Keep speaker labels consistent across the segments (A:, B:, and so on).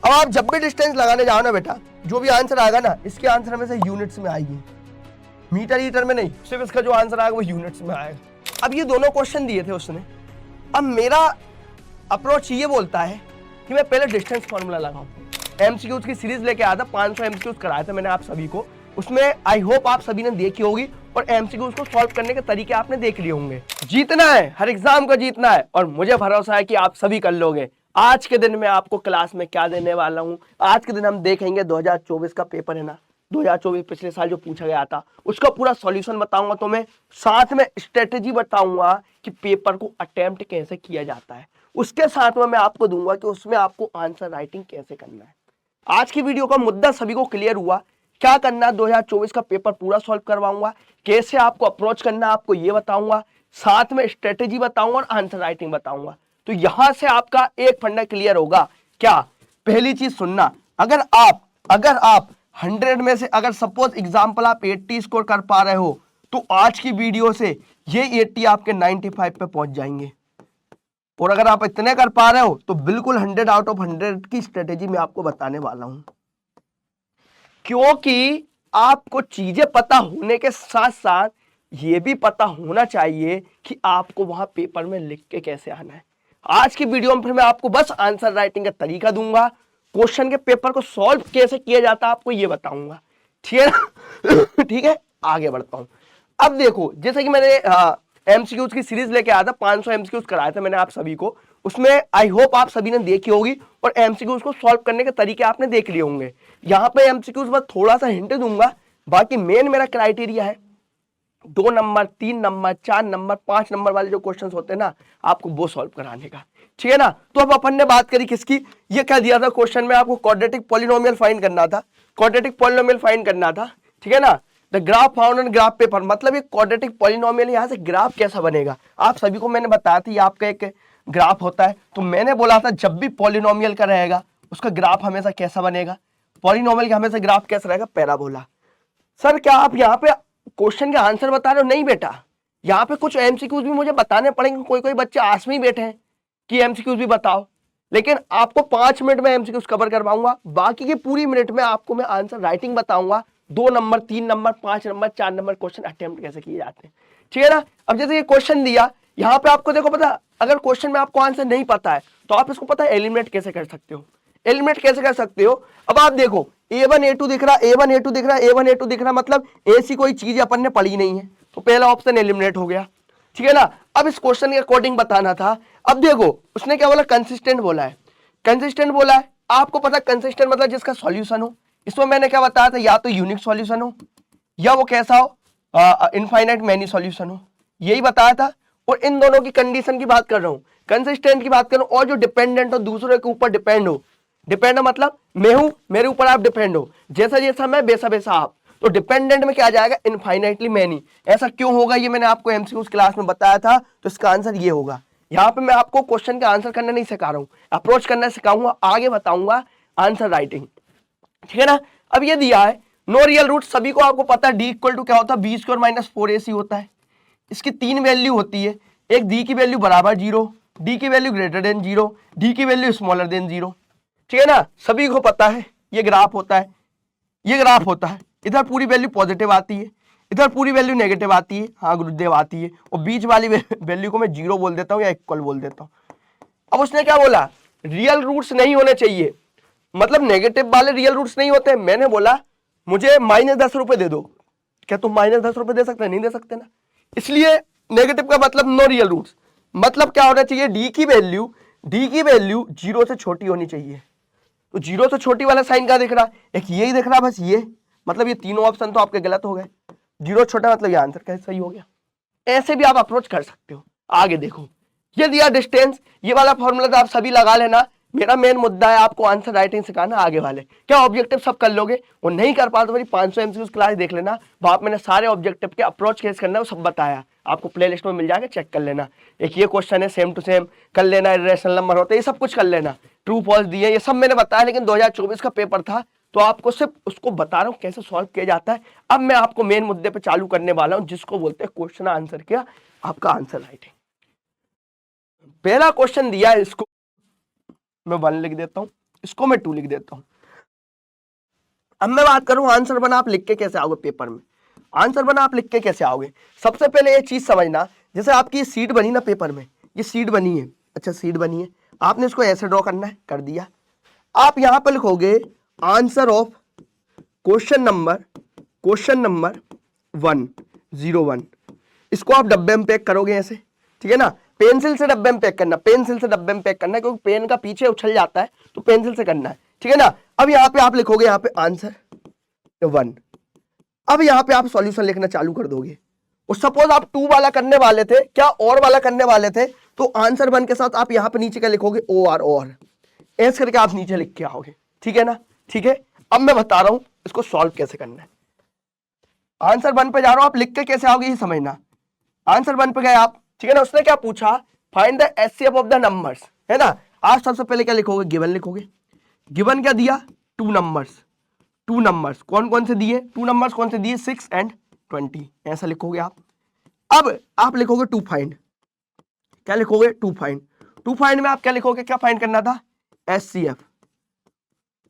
A: अब आप जब भी डिस्टेंस लगाने जाओ ना बेटा, जो भी आंसर आएगा ना, इसके आंसर में से यूनिट्स में आएगी, मीटर लीटर में नहीं, सिर्फ इसका जो आंसर आएगा वो यूनिट्स में आएगा। अब ये दोनों क्वेश्चन दिए थे उसने। अब मेरा अप्रोच ये बोलता है कि मैं पहले डिस्टेंस फॉर्मूला लगाऊं। एमसीक्यूज की सीरीज लेके आया था, 500 एमसीक्यूज कराया था मैंने आप सभी को, उसमें आई होप आप सभी ने देखी होगी और एमसीक्यूज को सॉल्व करने के तरीके आपने देख लिए होंगे। जीतना है, हर एग्जाम को जीतना है और मुझे भरोसा है कि आप सभी कर लोगे। आज के दिन मैं आपको क्लास में क्या देने वाला हूं, आज के दिन हम देखेंगे 2024 का पेपर है ना, 2024 पिछले साल जो पूछा गया था उसका पूरा सॉल्यूशन बताऊंगा तो मैं, साथ में स्ट्रेटेजी बताऊंगा कि पेपर को अटेम्प्ट कैसे किया जाता है, उसके साथ में मैं आपको दूंगा कि उसमें आपको आंसर राइटिंग कैसे करना है। आज की वीडियो का मुद्दा सभी को क्लियर हुआ, क्या करना है, 2024 का पेपर पूरा सॉल्व करवाऊंगा, कैसे आपको अप्रोच करना है आपको ये बताऊंगा, साथ में स्ट्रेटेजी बताऊंगा और आंसर राइटिंग बताऊंगा। तो यहां से आपका एक फंडा क्लियर होगा। क्या? पहली चीज सुनना, अगर आप 100 में से अगर सपोज एग्जाम्पल आप 80 स्कोर कर पा रहे हो तो आज की वीडियो से ये 80 आपके 95 पे पहुंच जाएंगे। और अगर आप इतने कर पा रहे हो तो बिल्कुल 100 आउट ऑफ 100 की स्ट्रेटेजी मैं आपको बताने वाला हूं, क्योंकि आपको चीजें पता होने के साथ साथ ये भी पता होना चाहिए कि आपको वहां पेपर में लिख के कैसे आना है। आज की वीडियो में फिर मैं आपको बस आंसर राइटिंग का तरीका दूंगा, क्वेश्चन के पेपर को सॉल्व कैसे किया जाता है आपको ये बताऊंगा, ठीक है ना? ठीक है, आगे बढ़ता हूं। अब देखो, जैसे कि मैंने एमसीक्यूज की सीरीज लेके आया था, 500 एमसीक्यूज कराया था मैंने आप सभी को, उसमें आई होप आप सभी ने देखी होगी और एमसीक्यूज को सॉल्व करने के तरीके आपने देख लिए होंगे। यहाँ पे एमसीक्यूज बस थोड़ा सा हिंट दूंगा, बाकी मेन मेरा क्राइटेरिया है 2 नंबर 3 नंबर 4 नंबर 5 नंबर वाले जो क्वेश्चंस होते हैं ना, आपको वो सॉल्व कराने का, ठीक है ना। तो अब अपन ने बात करी किसकी, ये क्या दिया था क्वेश्चन में, आपको क्वाड्रेटिक पॉलिनोमियल फाइंड करना था, क्वाड्रेटिक पॉलिनोमियल फाइंड करना था, ठीक है ना। The graph found on graph paper, मतलब ये क्वाड्रेटिक पॉलिनोमियल यहाँ से ग्राफ कैसा बनेगा आप सभी को मैंने बताया था, ये आपका एक ग्राफ होता है। तो मैंने बोला था जब भी पॉलिनोमियल का रहेगा उसका ग्राफ हमेशा कैसा बनेगा, पॉलिनोमियल का हमेशा ग्राफ कैसा रहेगा, पैराबोला। सर क्या आप यहाँ पे क्वेश्चन के आंसर बता रहे हो? नहीं बेटा, यहाँ पे कुछ एमसीक्यूज भी मुझे बताने पड़ेंगे, कोई बच्चे आस में ही बैठे हैं कि एमसीक्यूज भी बताओ, लेकिन आपको 5 मिनट में एमसीक्यूज कवर करवाऊंगा, बाकी की पूरी मिनट में आपको मैं आंसर राइटिंग बताऊंगा, 2 number 3 number 5 number 4 number question attempt कैसे किए जाते हैं, ठीक है ना। अब जैसे ये क्वेश्चन दिया, यहाँ पे आपको देखो पता, अगर क्वेश्चन में आपको आंसर नहीं पता है तो आप इसको पता है एलिमिनेट कैसे कर सकते हो, एलिमिनेट कैसे कर सकते हो। अब आप देखो a1 a2 दिख रहा, a1 a2 दिख रहा, a1 a2 दिख रहा, मतलब ऐसी कोई चीज अपन ने पढ़ी नहीं है, तो पहला ऑप्शन एलिमिनेट हो गया, ठीक है ना। अब इस क्वेश्चन के अकॉर्डिंग बताना था। अब देखो उसने क्या बोला, कंसिस्टेंट बोला है, कंसिस्टेंट बोला है, आपको पता कंसिस्टेंट मतलब जिसका सॉल्यूशन हो। इसमें मैंने क्या बताया था, या तो यूनिक सॉल्यूशन हो या वो कैसा हो, इनफाइनाइट मैनी सॉल्यूशन हो, यही बताया था। और इन दोनों की कंडीशन की बात कर रहा हूं, कंसिस्टेंट की बात कर रहा हूं, और जो डिपेंडेंट हो, दूसरे के ऊपर डिपेंड हो, डिपेंड मतलब मैं हूं, मेरे ऊपर आप डिपेंड हो, जैसा जैसा मैं वैसा वैसा आप, तो डिपेंडेंट में क्या आ जाएगा, इनफाइनाइटली मैनी। ऐसा क्यों होगा ये मैंने आपको एमसीक्यूज क्लास में बताया था, तो इसका आंसर ये होगा। यहाँ पे मैं आपको क्वेश्चन का आंसर करना नहीं सिखा रहा हूं, अप्रोच करना सिखाऊंगा, आगे बताऊंगा आंसर राइटिंग, ठीक है ना। अब ये दिया है नो रियल रूट, सभी को आपको पता है डी इक्वल टू क्या होता है, बी स्क्वायर माइनस 4ac होता है। इसकी 3 वैल्यू होती है, एक डी की वैल्यू बराबर 0, डी की वैल्यू ग्रेटर देन 0, डी की वैल्यू स्मॉलर देन 0, ठीक है ना। सभी को पता है ये ग्राफ होता है, ये ग्राफ होता है, इधर पूरी वैल्यू पॉजिटिव आती है, इधर पूरी वैल्यू नेगेटिव आती है, हाँ गुरुदेव आती है, और बीच वाली वैल्यू को मैं 0 बोल देता हूँ या इक्वल बोल देता हूँ। अब उसने क्या बोला, रियल रूट्स नहीं होने चाहिए, मतलब नेगेटिव वाले रियल रूट्स नहीं होते। मैंने बोला मुझे -10 रुपए दे दो, क्या तुम -10 रुपए दे सकते? नहीं दे सकते ना, इसलिए नेगेटिव का मतलब नो रियल रूट्स, मतलब क्या होना चाहिए, डी की वैल्यू 0 से छोटी होनी चाहिए। तो 0 से छोटी वाला साइन का दिख रहा, एक यही दिख रहा, बस ये, मतलब ये तीनों ऑप्शन तो आपके गलत हो गए, 0 छोटा मतलब ये आंसर कैसे सही हो गया। ऐसे भी आप अप्रोच कर सकते हो। आगे देखो, ये दिया डिस्टेंस, ये वाला फॉर्मूला तो आप सभी लगा लेना, मेरा मेन मुद्दा है आपको आंसर राइटिंग सिखाना। आगे वाले क्या ऑब्जेक्टिव सब कर लोगे, वो नहीं कर पाते तो मेरी 500 एमसीक्यूज क्लास देख लेना, वहां मैंने सारे ऑब्जेक्टिव के अप्रोच कैसे करना है वो सब बताया, आपको प्लेलिस्ट में मिल जाएगा, चेक कर लेना। एक ये क्वेश्चन है सेम टू सेम कर लेना, इरेशनल नंबर होते हैं, ये सब कुछ कर लेना, ट्रू फॉल्स दिए, ये सब मैंने बताया, लेकिन 2024 का पेपर था तो आपको सिर्फ उसको बता रहा हूँ कैसे सॉल्व किया जाता है। अब मैं आपको मेन मुद्दे पे चालू करने वाला हूँ, जिसको बोलते हैं क्वेश्चन आंसर किया, आपका आंसर राइटिंग। पहला क्वेश्चन दिया है, इसको मैं 1 लिख देता हूँ, इसको मैं 2 लिख देता हूं। अब मैं बात करूं आंसर वन आप लिख के कैसे आओगे पेपर में। आंसर वन आप लिख के कैसे आओगे, सबसे पहले ये चीज समझना, जैसे आपकी ये सीट बनी ना पेपर में, ये सीट बनी है, अच्छा सीट बनी है, आपने इसको ऐसे ड्रॉ करना है, कर दिया। आप यहां पर लिखोगे आंसर ऑफ क्वेश्चन नंबर 101। इसको आप डब्बे में पैक करोगे ऐसे, ठीक है ना। पेंसिल से डब्बे में पैक करना, पेंसिल से डब्बे में पैक करना, क्योंकि पेन का पीछे उछल जाता है, तो पेंसिल से करना है, ठीक है ना। अब यहाँ पे आप लिखोगे यहाँ पे आंसर 1। अब यहाँ पे आप सॉल्यूशन लिखना चालू कर दोगे। और सपोज आप 2 वाला करने वाले थे, क्या और वाला करने वाले थे, तो आंसर 1 के साथ आप यहाँ पे नीचे क्या लिखोगे, और ऐसे करके आप नीचे लिख के आओगे, ठीक है ना। ठीक है, अब मैं बता रहा हूं इसको सॉल्व कैसे करना है। आंसर 1 पे जा रहा हूं, आप लिख के कैसे आओगे ये समझना। आंसर 1 पे गए आप, ठीक है ना। उसने क्या पूछा, find the HCF of the numbers, है ना। आप सबसे पहले क्या लिखोगे, गिवन लिखोगे। गिवन क्या दिया, 2 नंबर्स कौन कौन से दिए, 2 नंबर्स कौन से दिए, 6 and 20, ऐसा लिखोगे आप। अब आप लिखोगे टू फाइंड, क्या लिखोगे, टू फाइंड में आप क्या लिखोगे, क्या फाइंड करना था, एचसीएफ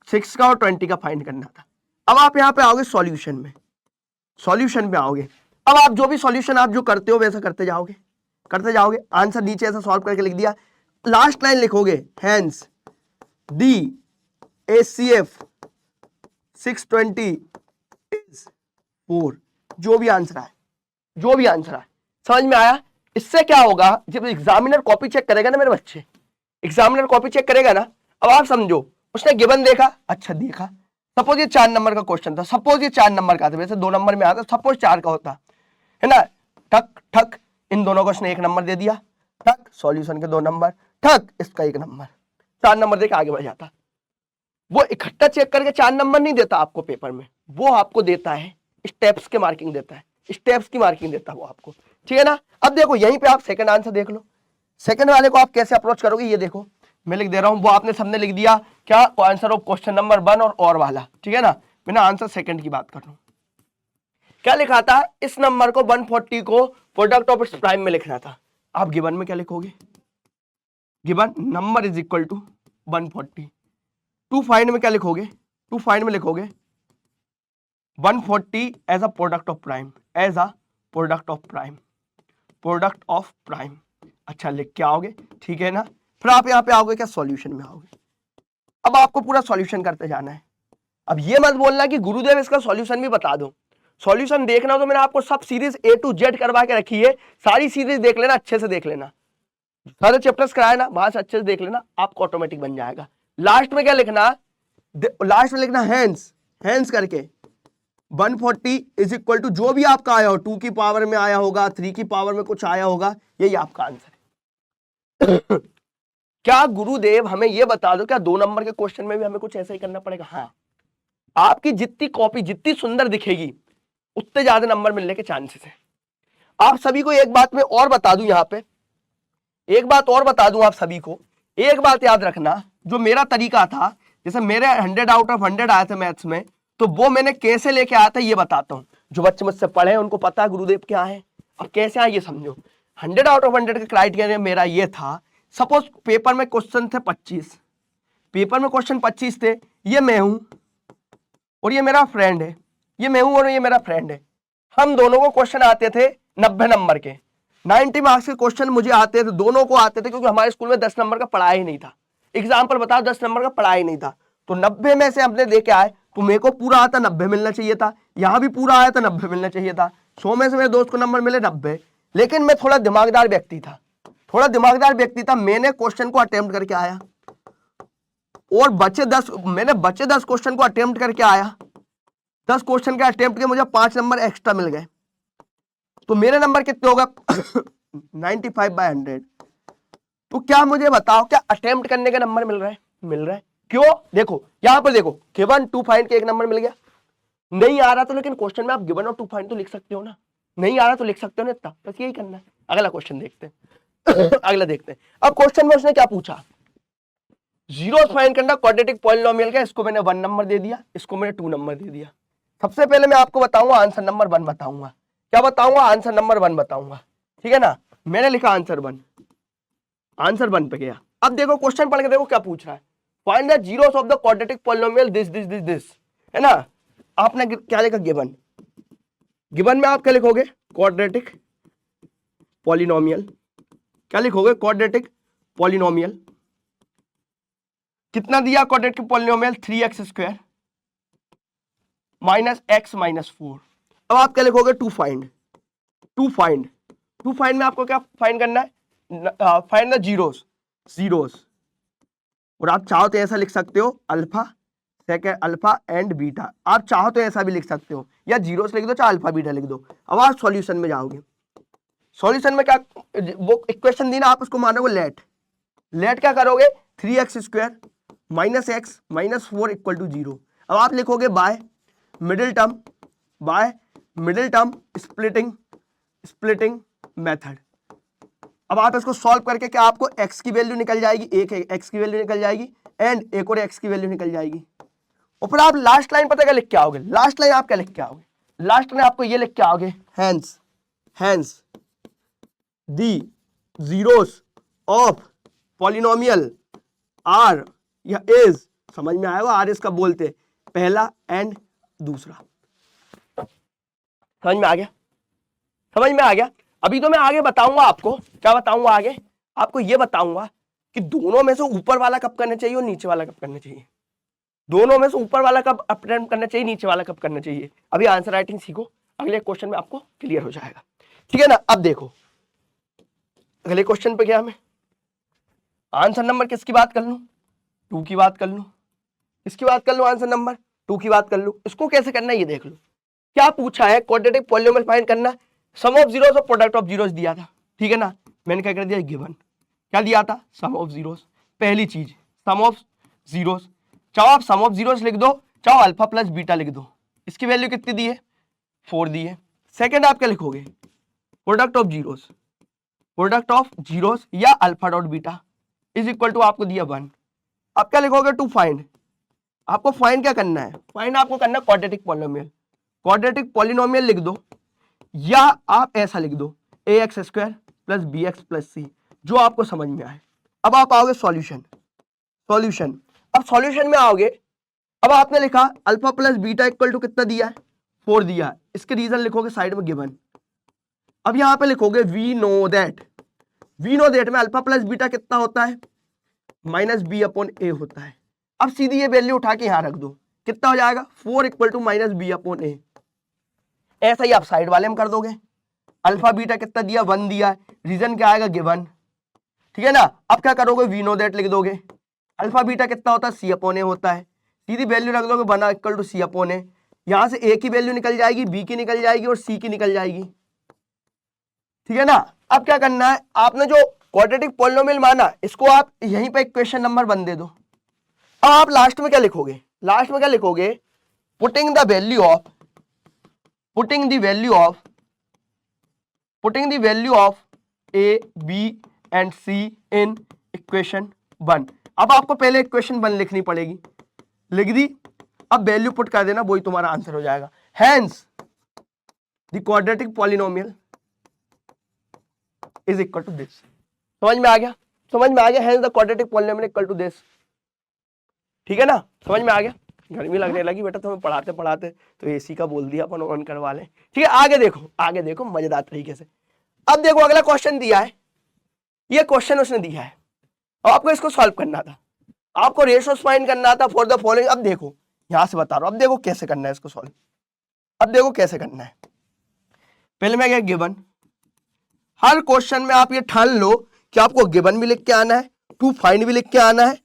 A: 6 का और 20 का फाइंड करना था। अब आप यहां पे आओगे सॉल्यूशन में आओगे। अब आप जो भी सॉल्यूशन आप जो करते हो वैसा करते जाओगे। आंसर नीचे ऐसा सॉल्व करके लिख दिया। लास्ट लाइन लिखोगे, हेंस दी एचसीएफ 620 इज 4। जो भी आंसर है, समझ में आया। इससे क्या होगा, जब एग्जामिनर कॉपी चेक करेगा ना मेरे बच्चे, एग्जामिनर कॉपी चेक करेगा ना, अब आप समझो उसने गिवन देखा, अच्छा देखा, सपोज ये 4 नंबर का क्वेश्चन था, सपोज ये 4 नंबर का था, वैसे 2 नंबर में आता, सपोज 4 का होता है ना, ठक ठक इन दोनों को उसने 1 नंबर दे दिया, ठक सॉल्यूशन के 2 नंबर, ठक इसका 1 नंबर, 4 नंबर देके आगे बढ़ जाता। वो इकट्ठा चेक करके 4 नंबर नहीं देता आपको पेपर में, वो आपको देता है स्टेप्स के मार्किंग देता है, स्टेप्स की मार्किंग देता है वो आपको, ठीक है ना। अब देखो यहीं पे आप सेकंड आंसर देख लो, सेकंड वाले को आप कैसे अप्रोच करोगे, ये देखो मैं लिख दे रहा हूं, वो आपने सबने लिख दिया क्या, आंसर ऑफ क्वेश्चन नंबर 1 और वाला, ठीक है ना। मैंने आंसर सेकंड की बात कर रहा हूं, क्या लिखा था, इस नंबर को 140 को प्रोडक्ट ऑफ इट्स प्राइम में लिखना था। आप गिवन में क्या लिखोगे, given number is equal to 140। To find में क्या लिखोगे, टू फाइंड में लिखोगे 140 as a product of prime, अच्छा लिख के आओगे, ठीक है ना। फिर आप यहाँ पे आओगे क्या, सॉल्यूशन में आओगे। अब आपको पूरा सॉल्यूशन करते जाना है। अब ये मत बोलना कि गुरुदेव इसका सॉल्यूशन भी बता दो, सॉल्यूशन देखना तो मैंने आपको सब सीरीज A to Z करवा के रखी है, सारी सीरीज देख लेना, अच्छे से देख लेना, सारे चैप्टर्स कराए ना, वहां से अच्छे से देख लेना, आपको ऑटोमेटिक बन जाएगा। लास्ट में क्या लिखना, लास्ट में लिखना हैंस करके 140 इज इक्वल टू जो भी आपका आया हो, 2 की पावर में आया होगा, 3 की पावर में कुछ आया होगा, यही आपका आंसर है। क्या गुरुदेव हमें यह बता दो, क्या 2 नंबर के क्वेश्चन में भी हमें कुछ ऐसा ही करना पड़ेगा, हाँ। आपकी जितनी कॉपी जितनी सुंदर दिखेगी उतने ज्यादा नंबर मिलने के चांसेस हैं। आप सभी को एक बात मैं और बता दूं, यहां पे एक बात और बता दूं आप सभी को, एक बात याद रखना, जो मेरा तरीका था, जैसे मेरे 100 आउट ऑफ 100 आए थे मैथ्स में, तो वो मैंने कैसे लेके आया था ये बताता हूं। जो बच्चे मुझसे पढ़े हैं उनको पता है गुरुदेव क्या है, अब कैसे आए ये समझो। 100 आउट ऑफ 100 का क्राइटेरिया मेरा ये था, सपोज पेपर में क्वेश्चन थे 25, पेपर में क्वेश्चन 25 थे, ये मैं हूं और ये मेरा फ्रेंड है, ये मैं हूं और ये मेरा फ्रेंड है, हम दोनों को क्वेश्चन आते थे 90 नंबर के, 90 मार्क्स के क्वेश्चन मुझे आते थे, दोनों को आते थे, क्योंकि हमारे स्कूल में 10 नंबर का पढ़ा ही नहीं था। एग्जाम्पल बताओ, 10 नंबर का पढ़ा ही नहीं था, तो 90 में से हमने लेके आए, तो मेरे को पूरा आता 90 मिलना चाहिए था, यहां भी पूरा आया था 90 मिलना चाहिए था, 100 में से मेरे दोस्त को नंबर मिले 90। लेकिन मैं थोड़ा दिमागदार व्यक्ति था, मैंने क्वेश्चन को अटेम्प्ट करके आया, और बचे 10 क्वेश्चन को अटेम्प्ट करके आया, 10 क्वेश्चन के अटेम्प्ट के मुझे 5 नंबर एक्स्ट्रा मिल गए, तो मेरे नंबर कितने होगा 95/100। तो क्या मुझे बताओ, क्या अटेम्प्ट करने के नंबर मिल रहे हैं? क्यों, देखो यहां पर देखो, गिवन टू फाइंड के 1 नंबर मिल गया, नहीं आ रहा तो लेकिन क्वेश्चन में आप गिवन और टू फाइंड तो लिख सकते हो ना, नहीं आ रहा तो लिख सकते हो ना, इतना बस यही करना है। अगला क्वेश्चन देखते हैं। अगला देखते हैं। अब क्वेश्चन में उसने क्या पूछा, जीरो फाइंड करना क्वाड्रेटिक पॉलिनोमियल का, इसको मैंने 1 नंबर दे दिया, इसको मैंने 2 नंबर दे दिया। सबसे पहले मैं आपको बताऊंगा आंसर नंबर 1 बताऊंगा, क्या बताऊंगा, आंसर नंबर 1 बताऊंगा, ठीक है ना। मैंने लिखा आंसर 1 पे गया। अब देखो क्वेश्चन पढ़ के देखो क्या पूछ रहा है, find the zeros of the quadratic polynomial this this this this, है ना। आपने क्या लिखा, गिवन। गिवन में आप क्या लिखोगे, क्वाड्रेटिक पॉलिनोमियल। क्या लिखोगे, क्वाड्रेटिक पॉलिनोमियल। कितना दिया quadratic polynomial, 3x² minus x minus 4। अब आप क्या लिखोगे, टू फाइंड। टू फाइंड में आपको क्या फाइंड करना है, फाइंड द जीरोस, जीरोस। और आप चाहो तो ऐसा लिख सकते हो, alpha second alpha and beta, आप चाहो तो ऐसा भी लिख सकते हो, या जीरोस लिख दो चाहे अल्फा बीटा लिख दो। अब आप सॉल्यूशन में जाओगे। सॉल्यूशन में क्या, वो इक्वेशन दी ना, आप उसको मानोगे लेट। लेट क्या करोगे, 3x² minus x minus 4 equal to 0। अब आप लिखोगे by middle term splitting method. अब आप इसको सॉल्व करके क्या आपको x की वैल्यू निकल जाएगी, एक x की वैल्यू निकल जाएगी एंड एक और x की वैल्यू निकल जाएगी। और फिर आप लास्ट लाइन पता क्या लिख के आओगे, लास्ट लाइन आप क्या लिख के आओगे, लास्ट में आपको ये लिख के आओगे, hence the zeros of polynomial are या इज, समझ में आएगा, आर इसका बोलते पहला एंड दूसरा। समझ में आ गया, समझ में आ गया। अभी तो मैं आगे बताऊंगा आपको, क्या बताऊंगा आगे, आपको ये बताऊंगा कि दोनों में से ऊपर वाला कब करना चाहिए और नीचे वाला कब करना चाहिए। दोनों में से ऊपर वाला कब अटेम्प्ट करना चाहिए, नीचे वाला कब करना चाहिए। अभी आंसर राइटिंग सीखो, अगले क्वेश्चन में आपको क्लियर हो जाएगा, ठीक है ना। अब देखो अगले क्वेश्चन पे क्या, मैं आंसर नंबर किसकी बात कर लूं, 2 की बात कर लूं, इसकी बात कर लूं, आंसर नंबर 2 की बात कर लूं। इसको कैसे करना है ये देख लो। क्या पूछा है, क्वाड्रेटिक पॉलिनोमियल फाइंड करना, सम ऑफ जीरोस और प्रोडक्ट ऑफ जीरोस दिया था, ठीक है ना। मैंने क्या कर दिया, गिवन। क्या दिया था, सम ऑफ जीरोस। पहली चीज सम ऑफ जीरोस, चाहो आप सम ऑफ जीरोस लिख दो, चाहो अल्फा प्लस बीटा लिख दो। इसकी वैल्यू कितनी दी है, 4 दी है। सेकेंड आप क्या लिखोगे, प्रोडक्ट ऑफ जीरोस या alpha dot beta is equal to आपको दिया 1। आप क्या लिखोगे, टू फाइंड। आपको फाइंड क्या करना है, फाइंड आपको करना है क्वाड्रेटिक पॉलिनोमियल। क्वाड्रेटिक पॉलिनोमियल लिख दो, या आप ऐसा लिख दो ax² plus bx plus c, जो आपको समझ में आए। अब आप आओगे सॉल्यूशन। अब सॉल्यूशन में आओगे, अब आपने लिखा alpha plus beta equal to कितना दिया है, 4 दिया है। इसके रीजन लिखोगे साइड में गिवन। अब यहां पे लिखोगे वी नो दैट में अल्फा प्लस बीटा कितना होता है, माइनस बी अपॉन ए होता है। अब सीधी ये वैल्यू उठा के यहां रख दो, कितना हो जाएगा, 4 equal to minus B upon A. ऐसा ही आप साइड वाले में कर दोगे। अल्फा बीटा कितना दिया, 1 दिया है, रीजन क्या आएगा, गिवन, ठीक है ना। अब क्या करोगे, वी नो दैट लिख दोगे। अल्फा बीटा कितना होता है, सी अपॉन ए होता है, सीधी वैल्यू रख दोगे, 1 इक्वल टू सी अपॉन ए। यहां से ए की वैल्यू निकल जाएगी, बी की निकल जाएगी और सी की निकल जाएगी, ठीक है ना। अब क्या करना है, आपने जो क्वाड्रेटिक पॉलिनोमियल माना, इसको आप यहीं पे इक्वेशन नंबर 1 दे दो। अब आप लास्ट में क्या लिखोगे, putting the value of A B and C in equation 1। अब आपको पहले इक्वेशन 1 लिखनी पड़ेगी, लिख दी। अब वैल्यू पुट कर देना, वही तुम्हारा आंसर हो जाएगा। Hence the quadratic polynomial is equal to this. समझ में आ गया, hence the quadratic polynomial equal to this, ठीक है ना। समझ में आ गया। गर्मी लगने लगी बेटा तुम्हें पढ़ाते पढ़ाते, तो एसी का बोल दिया अपन ऑन करवा लें, ठीक है। आगे देखो मजेदार तरीके से। अब देखो अगला क्वेश्चन दिया है, ये क्वेश्चन उसने दिया है, अब आपको इसको सॉल्व करना था, आपको रेशियोस फाइंड करना था फॉर द फॉलोइंग। अब देखो यहां से बता रहा हूं, अब देखो कैसे करना है इसको सॉल्व। अब देखो कैसे करना है, पहले मैं क्या, गिवन। हर क्वेश्चन में आप ये ठान लो कि आपको गिवन भी लिख के आना है, टू फाइंड भी लिख के आना है,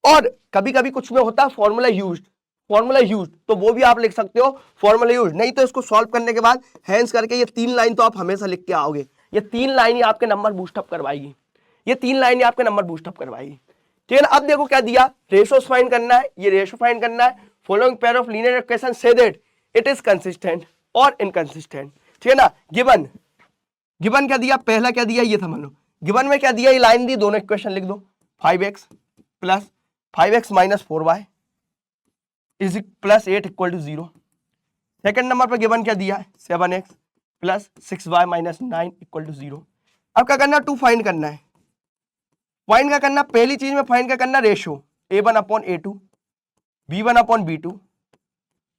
A: और कभी कभी कुछ में होता है फॉर्मूला यूज्ड, तो वो भी आप लिख सकते हो फॉर्मूला यूज्ड। नहीं तो इसको सॉल्व करने के बाद हेंस करके ये 3 लाइन तो आप हमेशा लिख के आओगे। ये 3 लाइन ही आपके नंबर बूस्टअप करवाएगी, ठीक है ना। अब देखो क्या दिया, रेशियोस फाइंड करना है, ये रेशियो फाइंड करना है। Following pair of linear equation say that it is consistent और इनकंसिस्टेंट, ठीक है ना। गिवन क्या दिया, पहला क्या दिया ये समझ लो। गिवन में क्या दिया, ये लाइन दी, दोनों इक्वेशन लिख दो। 5x plus 5x minus 4y is plus 8 equal to 0। Second number पर गिवन क्या दिया, 7x plus 6y minus 9 equal to 0। अब क्या करना, टू फाइंड करना है। फाइंड क्या करना, पहली चीज में फाइंड क्या करना, ratio. A1 upon A2, B1 upon B2,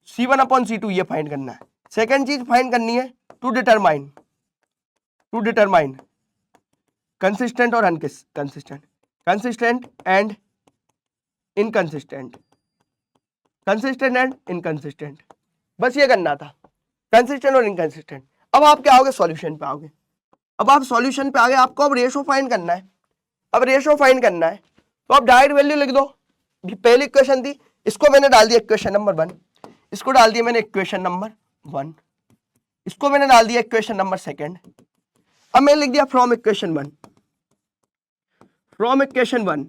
A: C1 upon C2 ये फाइंड करना है। सेकेंड चीज फाइंड करनी है टू डिटरमाइन कंसिस्टेंट और unconsistent, consistent and inconsistent, consistent and inconsistent, बस ये करना था, कंसिस्टेंट और इनकंसिस्टेंट। अब आप क्या आओगे, सॉल्यूशन पे आओगे। अब आप सॉल्यूशन पे आ गए, आपको अब रेशो फाइंड करना है। अब रेशो फाइंड करना है तो आप डायरेक्ट वैल्यू लिख दो। पहली इक्वेशन थी, इसको मैंने डाल दिया इक्वेशन नंबर 1, इसको डाल दिया मैंने इक्वेशन नंबर 1, इसको मैंने डाल दिया इक्वेशन नंबर 2। अब मैंने लिख दिया फ्रॉम इक्वेशन 1, फ्रॉम इक्वेशन 1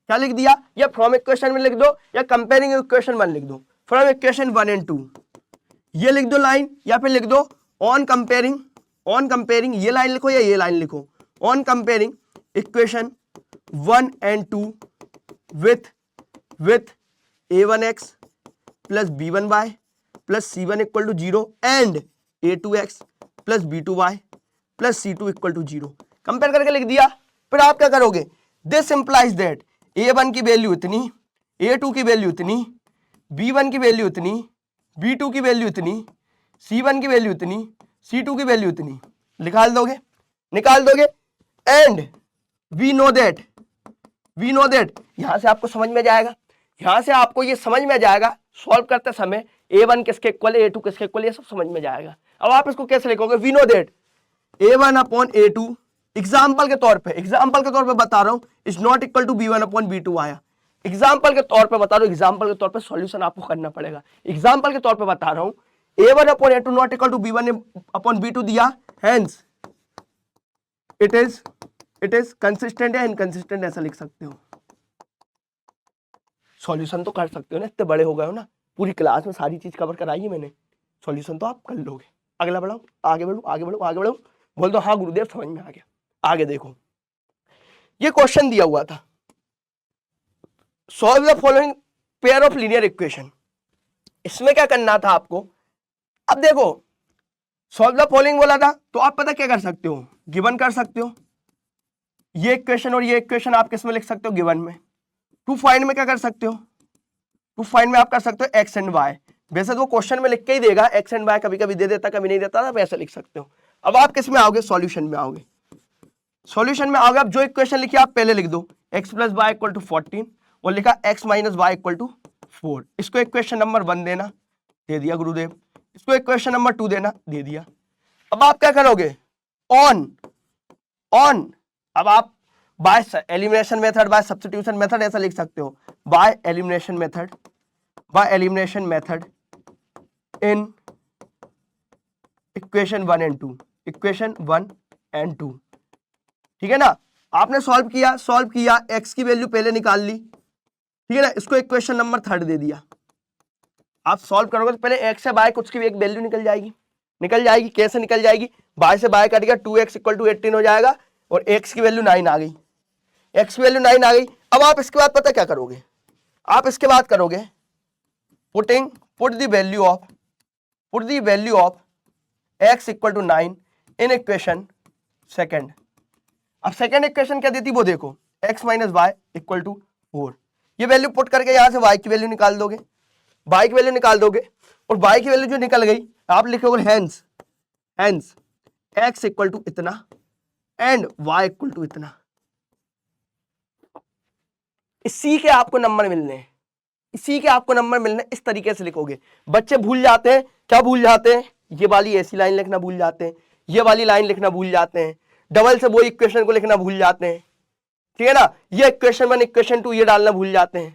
A: क्या लिख दिया, या फ्रॉम इक्वेशन में लिख दो या कंपेयरिंग इक्वेशन 1 लिख दो। फ्रॉम इक्वेशन 1 एंड 2 ये लिख दो लाइन, या फिर लिख दो ऑन कंपेयरिंग ये लाइन लिखो या ये लाइन लिखो, on comparing equation 1 and 2 with a1x plus b1y plus c1 equal to 0 and a2x plus b2y plus c2 equal to 0 compare करके लिख दिया। फिर आप क्या करोगे, दिस इंप्लाइज दैट a1 की वैल्यू इतनी, a2 की वैल्यू इतनी, b1 की वैल्यू इतनी, b2 की वैल्यू इतनी, c1 की वैल्यू इतनी, c2 की वैल्यू इतनी, निकाल दोगे एंड वी नो दैट यहां से आपको समझ में जाएगा, यहां से आपको ये समझ में जाएगा सॉल्व करते समय a1 किसके इक्वल है, a2 किसके इक्वल है, ये सब समझ में जाएगा। अब आप इसको कैसे लिखोगे, we know that a1 upon a2, example के तौर पे बता रहा हूं, is not equal to b1 upon b2 आया। एग्जाम्पल के तौर पे बता रहा हूं, एग्जाम्पल के तौर पे सॉल्यूशन आपको करना पड़ेगा। एग्जाम्पल के तौर पे बता रहा हूं a1 upon a2 not equal to b1 upon b2 दिया, हेंस इट इज कंसिस्टेंट या इनकंसिस्टेंट ऐसा लिख सकते हो। सॉल्यूशन तो कर सकते हो ना, इतने बड़े हो गए हो ना, पूरी क्लास में सारी चीज कवर कराई है मैंने, सॉल्यूशन तो आप कर लोगे। अगला बढ़ाओ, आगे बढ़ो, बोल दो हाँ गुरुदेव समझ में आ गया। आगे देखो, ये क्वेश्चन दिया हुआ था, solve the following pair of linear equation. इसमें क्या करना था आपको, अब देखो सॉल्व द फॉलोइंग बोला था तो आप पता क्या कर सकते हो, गिवन कर सकते हो, ये इक्वेशन और ये इक्वेशन आप किस में लिख सकते हो, गिवन में। टू फाइंड में क्या कर सकते हो, टू फाइंड में आप कर सकते हो एक्स एंड वाई, वैसे तो क्वेश्चन में लिख के ही देगा एक्स एंड वाई, कभी कभी दे देता कभी नहीं देता, आप ऐसे लिख सकते हो। अब आप किस में आओगे, सॉल्यूशन में आओगे। अब जो इक्वेशन लिखी आप पहले लिख दो, X plus Y equal to 14 और लिखा X minus Y equal to 4, इसको इक्वेशन नंबर 1 देना, दे दिया गुरुदेव। इसको इक्वेशन नंबर 2 देना, दे दिया। अब आप क्या करोगे, ऑन अब आप by elimination method, by substitution method ऐसा लिख सकते हो, by elimination method in equation 1 and 2, ठीक है ना। आपने सॉल्व किया, एक्स की वैल्यू पहले निकाल ली, ठीक है ना, इसको इक्वेशन नंबर 3 दे दिया। आप सॉल्व करोगे तो पहले एक्स से बाय कुछ की भी एक वैल्यू निकल जाएगी, कैसे निकल जाएगी, बाय से बाय कट गया, 2x इक्वल टू 18 हो जाएगा और x की वैल्यू 9 आ गई, अब आप इसके बाद पता क्या करोगे, आप इसके बाद करोगे put the value of x equal to 9 in equation second. अब सेकंड इक्वेशन क्या देती वो देखो, x minus Y equal to 4, ये वैल्यू पुट करके यहां से y की वैल्यू निकाल दोगे, और y की वैल्यू जो निकल गई आप लिखोगे हेंस x इक्वल टू इतना एंड y इक्वल टू इतना। इसी के आपको नंबर मिलने हैं, इस तरीके से लिखोगे। बच्चे भूल जाते हैं, क्या भूल जाते हैं, ये वाली ऐसी लाइन लिखना भूल जाते हैं, ये वाली लाइन लिखना भूल जाते हैं, डबल से वो इक्वेशन को लिखना भूल जाते हैं, ठीक है ना, ये इक्वेशन 1 इक्वेशन 2 ये डालना भूल जाते हैं,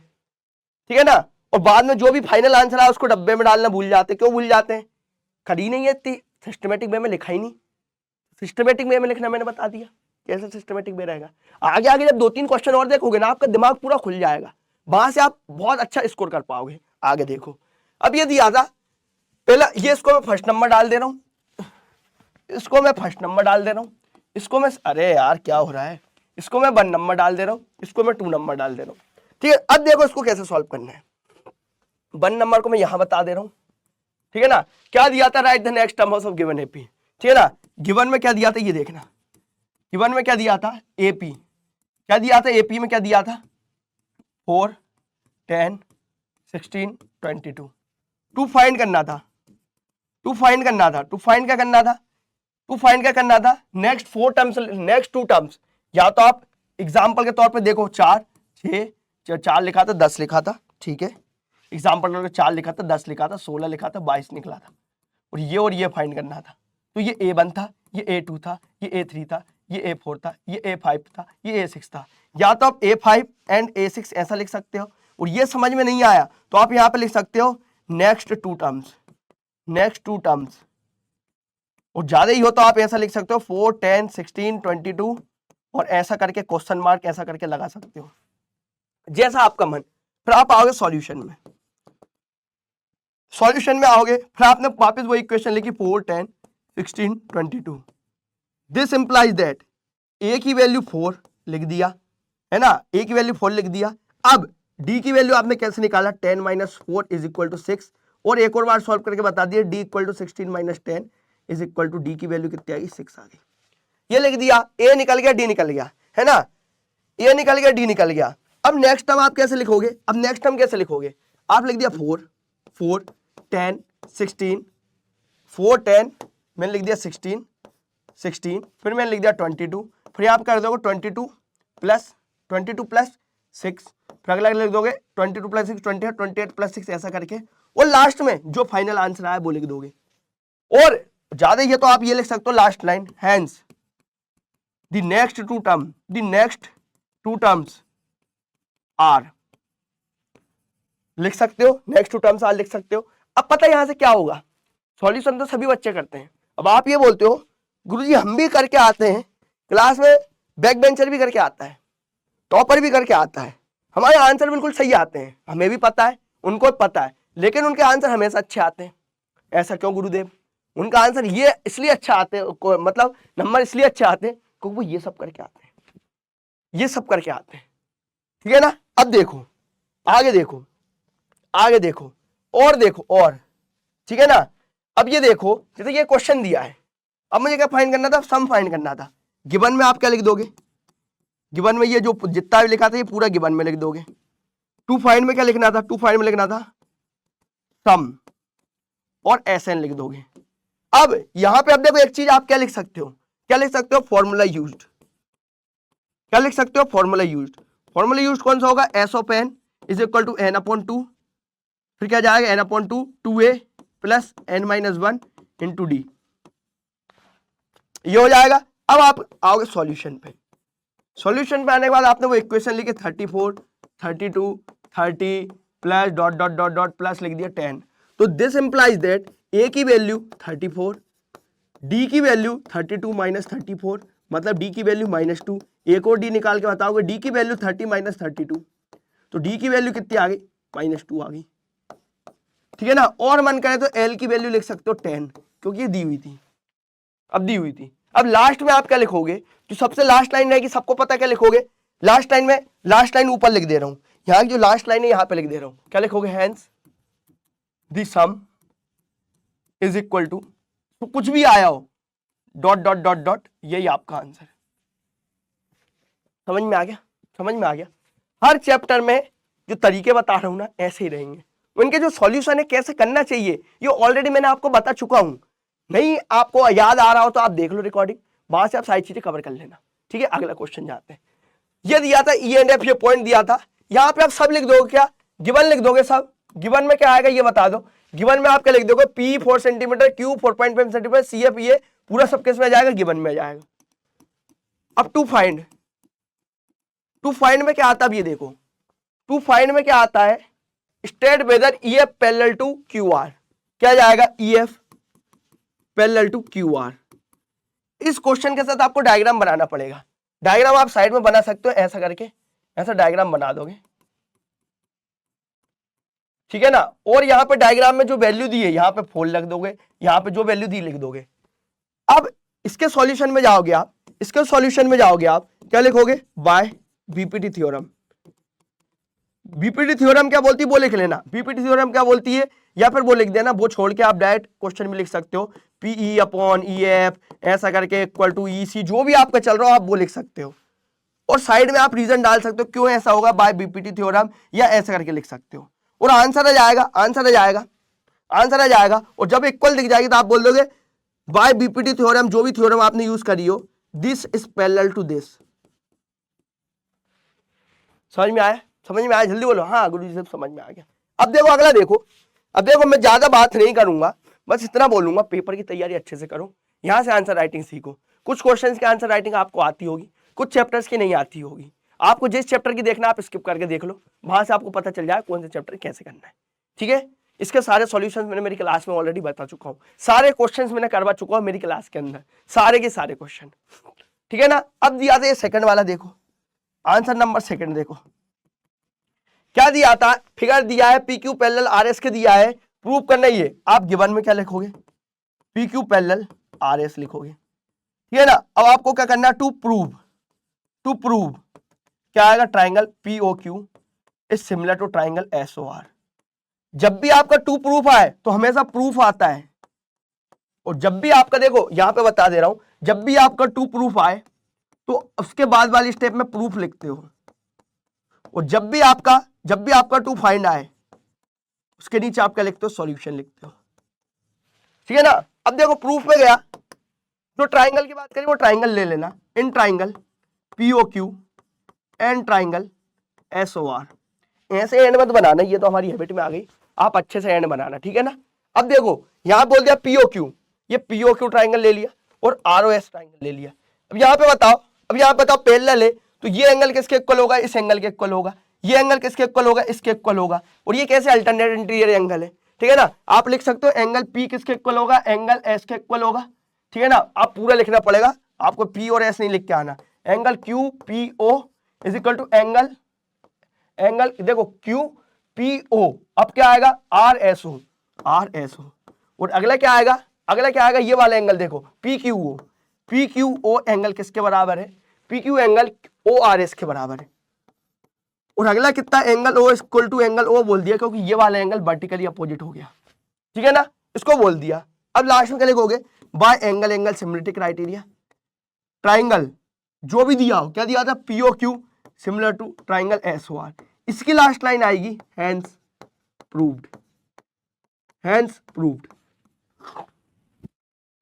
A: ठीक है ना, और बाद में जो भी फाइनल आंसर है उसको डब्बे में डालना भूल जाते हैं। क्यों भूल जाते हैं, खड़ी नहीं है इतनी, सिस्टमेटिक वे में लिखा ही नहीं, सिस्टमेटिक वे में लिखना मैंने बता दिया कैसे सिस्टमेटिक वे रहेगा। आगे जब 2-3 क्वेश्चन और देखोगे ना आपका दिमाग पूरा खुल जाएगा, वहां से आप बहुत अच्छा स्कोर कर पाओगे। आगे देखो, अब ये दिया था पहला, ये इसको मैं फर्स्ट नंबर डाल दे रहा हूं, इसको मैं फर्स्ट नंबर डाल दे रहा हूं, इसको मैं, अरे यार क्या हो रहा है, इसको मैं 1 नंबर डाल दे रहा हूं, इसको मैं 2 नंबर डाल दे रहा हूं, ठीक है। अब देखो इसको कैसे सॉल्व करना है, 1 नंबर को मैं यहां बता दे रहा हूं, ठीक है ना। क्या दिया था, right the next term of given AP, ठीक है ना। गिवन में क्या दिया था ये देखना, गिवन में क्या दिया था, एपी क्या दिया था, एपी में क्या दिया था 4 10, 16, 22 टू फाइंड करना था, टू फाइंड क्या करना था, नेक्स्ट 4 टर्म्स, नेक्स्ट 2 टर्म्स, या तो आप एग्जाम्पल के तौर पे देखो 4, 6, 4 लिखा था 10 लिखा था, ठीक है, एग्जाम्पल के 4 लिखा था 10 लिखा था 16 लिखा था 22 निकला था, और ये फाइंड करना था। तो ये A1 था, ये A2 था, ये A3 था, ये A4 था, ये A5 था, ये A6 था। या तो आप A5 एंड A6 ऐसा लिख सकते हो, और ये समझ में नहीं आया तो आप यहाँ पे लिख सकते हो नेक्स्ट 2 टर्म्स, और ज्यादा ही हो तो आप ऐसा लिख सकते हो 4, 10, 16, 22, और ऐसा करके क्वेश्चन मार्क ऐसा करके लगा सकते हो, जैसा आपका मन। फिर आप आओगे सॉल्यूशन में आओगे, फिर आपने वापस वो इक्वेशन लिखी 4, 10, 16, 22। दिस इंप्लाइज दैट ए की वैल्यू 4 लिख दिया, है ना, ए की वैल्यू 4 लिख दिया। अब डी की वैल्यू आपने कैसे निकाला, 10 - 4 = 6, और एक और बार सॉल्व करके बता दिया डी = 16 - 10 = डी की वैल्यू कितनी आ गई, 6 आ गई। ये लिख दिया, ए निकल गया डी निकल गया, है ना, ए निकल गया डी निकल गया। अब नेक्स्ट टर्म आप कैसे लिखोगे, आप लिख दिया 4, 10, 16, 4, 10, मैंने लिख दिया 16, फिर मैंने लिख दिया 22, फिर आप कर दोगे 22 प्लस 6, फिर अगला लिख दोगे 22 + 6 28, 28 + 6 ऐसा करके, और लास्ट में जो फाइनल आंसर आया वो लिख दोगे। और ज्यादा ये तो आप ये लिख सकते हो last line, hence the next two terms are, लिख सकते हो, नेक्स्ट 2 टर्म्स आर लिख सकते हो। अब पता है यहां से क्या होगा, सॉल्यूशन तो सभी बच्चे करते हैं। अब आप ये बोलते हो गुरुजी हम भी करके आते हैं, क्लास में बैक बेंचर भी करके आता है, टॉपर भी करके आता है, हमारे आंसर बिल्कुल सही आते हैं, हमें भी पता है उनको भी पता है, लेकिन उनके आंसर हमेशा अच्छे आते हैं। ऐसा क्यों गुरुदेव, उनका आंसर ये इसलिए अच्छा आते हैं, मतलब नंबर इसलिए अच्छे आते हैं क्योंकि वो ये सब करके आते हैं, ठीक है ना। अब देखो आगे देखो और, ठीक है ना। अब ये देखो जैसे ये क्वेश्चन दिया है, अब मुझे क्या फाइंड करना था, सम फाइंड करना था। गिवन में आप क्या लिख दोगे, गिवन में ये जो जितना भी लिखा था ये पूरा गिवन में लिख दोगे। टू फाइंड में क्या लिखना था, सम और SN लिख दोगे। अब यहां पे अब देखो एक चीज आप क्या लिख सकते हो, फॉर्मूला यूज्ड, फॉर्मूला यूज्ड कौन सा होगा, S ऑफ n = n/2, फिर क्या जाएगा n/2 2a + n-1 × d, ये हो जाएगा। अब आप आओगे सॉल्यूशन पे आने के बाद आपने वो इक्वेशन लिखी 34, 32, 30 प्लस डॉट प्लस लिख दिया 10। तो दिस इंप्लाइज दैट ए की वैल्यू 34, डी की वैल्यू 32 - 34, मतलब डी की वैल्यू -2, एक और डी निकाल के बताओगे, डी की वैल्यू 30 - 32, तो डी की वैल्यू कितनी आ गई, -2 आ गई, ठीक है ना। और मन करे तो एल की वैल्यू लिख सकते हो 10, क्योंकि ये दी हुई थी। अब लास्ट में आप क्या लिखोगे, जो सबसे लास्ट लाइन रहेगी, सबको पता क्या लिखोगे, लास्ट लाइन ऊपर लिख दे रहा हूं, यहां की जो लास्ट लाइन है यहां पे लिख दे रहा हूं, क्या लिखोगे, हेंस द सम = तो कुछ भी आया हो डॉट, यही आपका आंसर। समझ में आ गया। हर चैप्टर में जो तरीके बता रहा हूं ना ऐसे ही रहेंगे, उनके जो सॉल्यूशन है कैसे करना चाहिए ये ऑलरेडी मैंने आपको बता चुका हूं। नहीं आपको याद आ रहा हो तो आप देख लो रिकॉर्डिंग, वहां से आप सारी चीजें कवर कर लेना, ठीक है। अगला क्वेश्चन जाते हैं। ये दिया था E&F, ये पॉइंट दिया था, यहां पे आप सब लिख दोगे, क्या गिवन लिख दोगे सब। गिवन में क्या आएगा ये बता दो, गिवन में आप क्या लिख दोगे, P 4 centimetre, Q 4.5 centimetre, CF ये पूरा सब किस में जाएगा, गिवन में जाएगा। अब टू फाइंड में क्या आता है, अब ये देखो टू फाइंड में क्या आता है, state whether EF parallel to QR, क्या जाएगा, EF पैरेलल टू QR। इस क्वेश्चन के साथ आपको डायग्राम बनाना पड़ेगा, डायग्राम आप साइड में बना सकते हो, ऐसा करके ऐसा डायग्राम बना दोगे, ठीक है ना। और यहां पे डायग्राम में जो वैल्यू दी है यहां पे 4 लिख दोगे, यहां पे जो वैल्यू दी लिख दोगे। अब इसके सॉल्यूशन में जाओगे आप, क्या लिखोगे, by BPT theorem. BPT theorem क्या बोलती है वो लिख लेना, बीपीटी थ्योरम क्या बोलती है, या फिर वो लिख देना, वो छोड़ के आप डायरेक्ट क्वेश्चन में लिख सकते हो, PE/EF ऐसा करके = EC, जो भी आपका चल रहा हो आप वो लिख सकते हो। और साइड में आप रीजन डाल सकते हो क्यों ऐसा होगा बाय बीपीटी थ्योरम, या ऐसा करके लिख सकते हो और आंसर आ जाएगा, आंसर आ जाएगा, आंसर आ जाएगा। और जब इक्वल दिख जाएगी तो आप बोल दोगे बाय बीपीटी थ्योरम, जो भी थ्योरम आपने यूज करी हो, this is parallel to this. समझ में आया, समझ में आया, जल्दी बोलो हाँ गुरु जी सब समझ में आ गया। अब देखो अगला देखो, अब देखो मैं ज्यादा बात नहीं करूंगा, बस इतना बोलूंगा, पेपर की तैयारी अच्छे से करो, यहां से आंसर राइटिंग सीखो। कुछ क्वेश्चंस की आंसर राइटिंग आपको आती होगी, कुछ चैप्टर्स की नहीं आती होगी। आपको जिस चैप्टर की देखना आप स्किप करके देख लो, वहां से आपको पता चल जाए कौन से चैप्टर कैसे करना है। ठीक है, इसके सारे सॉल्यूशंस मैंने मेरी क्लास में ऑलरेडी बता चुका हूं, सारे क्वेश्चंस मैंने करवा चुका हूं मेरी क्लास के अंदर, सारे के सारे क्वेश्चन। ठीक है ना। अब दिया था सेकंड वाला, देखो आंसर नंबर सेकंड देखो क्या दिया था, फिगर दिया है P Q parallel R S के दिया है, प्रूव करना ही है। आप गिवन में क्या लिखोगे, P Q parallel R S लिखोगे। ठीक है ना। अब आपको क्या करना है, टू प्रूव, टू प्रूव क्या आएगा, triangle P O Q is similar to triangle S O R. जब भी आपका टू प्रूफ आए तो हमेशा प्रूफ आता है, और जब भी आपका, देखो यहां पे बता दे रहा हूं, जब भी आपका टू प्रूफ आए तो उसके बाद वाली स्टेप में प्रूफ लिखते हो, और जब भी आपका टू फाइंड आए उसके नीचे आप क्या लिखते हो, सॉल्यूशन लिखते हो। ठीक है ना। अब देखो प्रूफ में गया, जो ट्राइंगल की बात करें वो ट्राइंगल ले लेना, in triangle PO Q and triangle S O R. ऐसे एंड मत बनाना, ये तो हमारी हैबिट में आ गई, आप अच्छे से एंड बनाना। ठीक है ना। अब देखो यहां बोल दिया पीओ क्यू, ये पीओ क्यू ट्राइंगल ले लिया और आर ओ एस ट्राइंगल ले लिया। अब यहां पे बताओ, अब यहां पे बताओ पैरेलल है तो ये एंगल किसके इक्वल होगा, इस एंगल के इक्वल होगा, ये एंगल किसके इक्वल होगा, इसके इक्वल होगा, और ये कैसे अल्टरनेट इंटीरियर एंगल है। ठीक है ना। आप लिख सकते हो एंगल पी किसके इक्वल होगा, एंगल एस के इक्वल होगा। ठीक है ना। आप पूरा लिखना पड़ेगा, आपको पी और एस नहीं लिख के आना। Angle Q P O is equal to angle, angle देखो क्यू पी ओ, अब क्या आएगा R S O, R S O, और अगला क्या आएगा, अगला क्या आएगा, ये वाला एंगल देखो P Q O, P Q O angle किसके बराबर है, P Q angle O R S के बराबर है। और अगला कितना, angle O equal to angle O बोल दिया क्योंकि ये वाला एंगल वर्टिकली अपोजिट हो गया। ठीक है ना, इसको बोल दिया। अब लास्ट में क्या लिखोगे, by angle angle similarity criteria, triangle जो भी दिया हो, क्या दिया था PO Q similar to triangle S O R, इसकी लास्ट लाइन आएगी hence proved, hence proved,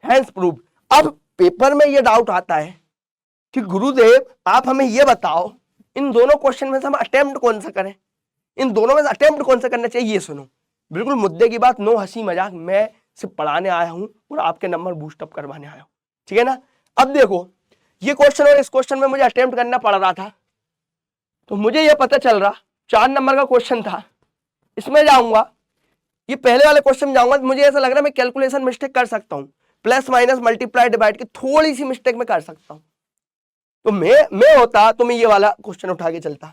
A: hence proved. अब पेपर में ये डाउट आता है कि गुरुदेव आप हमें ये बताओ इन दोनों क्वेश्चन में से हम अटेम्प्ट कौन सा करें, इन दोनों में से अटेम्प्ट कौन सा करना चाहिए। ये सुनो, बिल्कुल मुद्दे की बात, नो हंसी मजाक, मैं सिर्फ पढ़ाने आया हूं और आपके नंबर बूस्टअप करवाने आया हूं। ठीक है ना। अब देखो ये क्वेश्चन और इस क्वेश्चन में मुझे अटेम्प्ट करना पड़ रहा था, तो मुझे ये पता चल रहा 4 नंबर का क्वेश्चन था, इसमें जाऊंगा, ये पहले वाले क्वेश्चन में जाऊंगा, मुझे ऐसा लग रहा है मैं कैलकुलेशन मिस्टेक कर सकता हूं, प्लस माइनस मल्टीप्लाई डिवाइड की थोड़ी सी मिस्टेक में कर सकता हूं। तो मैं होता तो मैं ये वाला क्वेश्चन उठा के चलता,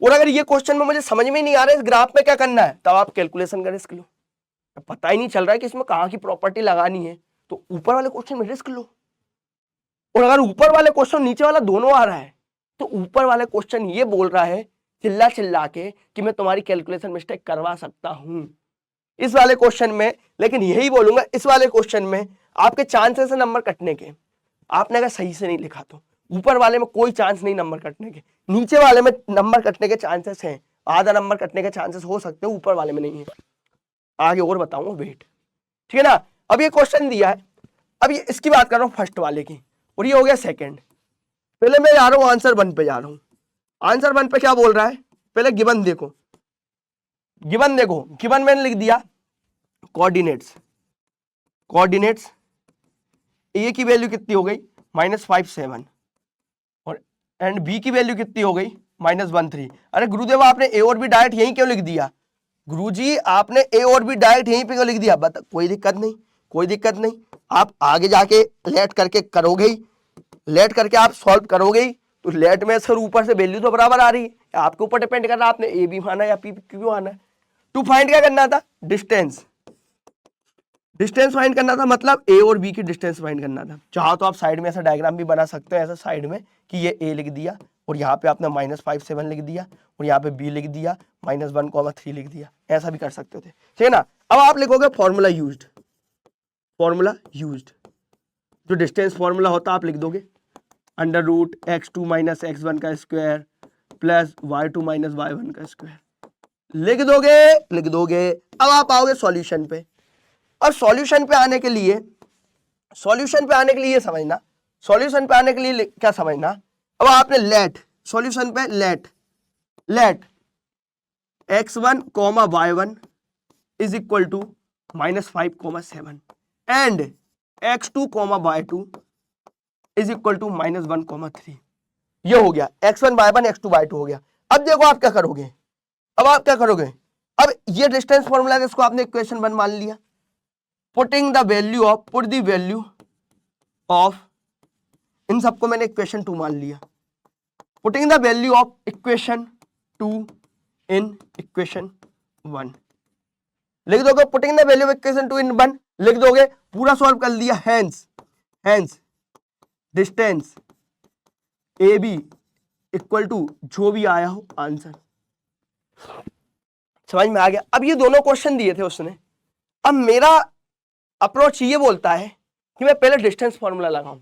A: और अगर ये क्वेश्चन में मुझे समझ में नहीं आ रहा है इस ग्राफ में क्या करना है, तब आप कैलकुलेशन का रिस्क लो। पता ही नहीं चल रहा है कि इसमें कहां की प्रॉपर्टी लगानी है, तो ऊपर वाले क्वेश्चन में रिस्क लो। और अगर ऊपर वाले क्वेश्चन नीचे वाला दोनों आ रहा है, तो ऊपर वाले क्वेश्चन ये बोल रहा है चिल्ला चिल्ला के कि मैं तुम्हारी कैलकुलेशन मिस्टेक करवा सकता हूं इस वाले क्वेश्चन में, लेकिन यही बोलूंगा इस वाले क्वेश्चन में आपके चांसेस है नंबर कटने के। आपने अगर सही से नहीं लिखा तो ऊपर वाले में कोई चांस नहीं नंबर कटने के, नीचे वाले में नंबर कटने के चांसेस हैं, आधा नंबर कटने के चांसेस हो सकते हैं, ऊपर वाले में नहीं है। आगे और बताऊंगा, वेट। ठीक है ना। अब ये क्वेश्चन दिया है, अब ये इसकी बात कर रहा हूं फर्स्ट वाले की, और ये हो गया सेकंड। पहले मैं जा रहा हूं आंसर 1 पे जा रहा हूं। आंसर 1 पे क्या बोल रहा है, पहले गिवन देखो, गिवन देखो, गिवन मैंने लिख दिया कोऑर्डिनेट्स, कोऑर्डिनेट्स ए की वैल्यू कितनी हो गई -57, और एंड बी की वैल्यू कितनी हो गई -13। अरे गुरुदेव आपने ए और बी डायरेक्ट यहीं क्यों लिख दिया, गुरुजी आपने ए और बी डायरेक्ट यहीं पे क्यों लिख दिया, बता, कोई दिक्कत नहीं, कोई दिक्कत नहीं, आप आगे जाके लेट करके करोगे ही, लेट करके आप सॉल्व करोगे ही, तो लेट में सर ऊपर से वैल्यू तो बराबर आ रही है, आपके ऊपर डिपेंड कर रहा है आपने ए बी माना या पी क्यों आना है। टू फाइंड क्या करना था, डिस्टेंस, डिस्टेंस फाइंड करना था, मतलब ए और बी की डिस्टेंस फाइंड करना था। चाहो तो आप साइड में ऐसा डायग्राम भी बना सकते हो, ऐसा साइड में कि ये ए लिख दिया और यहाँ पे आपने -57 लिख दिया और यहाँ पे बी लिख दिया -1,3 लिख दिया, ऐसा भी कर सकते थे। ठीक है ना। अब आप लिखोगे फॉर्मूला यूज्ड, फॉर्मूला यूज्ड, जो डिस्टेंस फॉर्मूला होता आप लिख दोगे under root x2 minus x1 का square plus y2 minus y1 का स्क्वायर लिख दोगे। अब आप आओगे सॉल्यूशन पे, और सॉल्यूशन पे आने के लिए समझना, सॉल्यूशन पे आने के लिए क्या समझना। अब आपने लेट सॉल्यूशन पे let x1 comma y1 is equal to -5,7 and x2 comma y2 is equal to -1,3। ये हो गया x1 y1 x2 y2 हो गया। अब देखो आप क्या करोगे, अब ये डिस्टेंस फॉर्मूला है, इसको आपने इक्वेशन 1 मान लिया। Put the value of in सबको मैंने इक्वेशन 2 मान लिया। Putting the value of equation 2 in equation 1 लिख दोगे। Putting the value of equation 2 in 1 लिख दोगे। पूरा सॉल्व कर लिया। Hence distance A B equal to जो भी आया हो आंसर। समझ में आ गया। अब ये दोनों क्वेश्चन दिए थे उसने। अब मेरा अप्रोच ये बोलता है कि मैं पहले डिस्टेंस फॉर्मूला लगाऊं,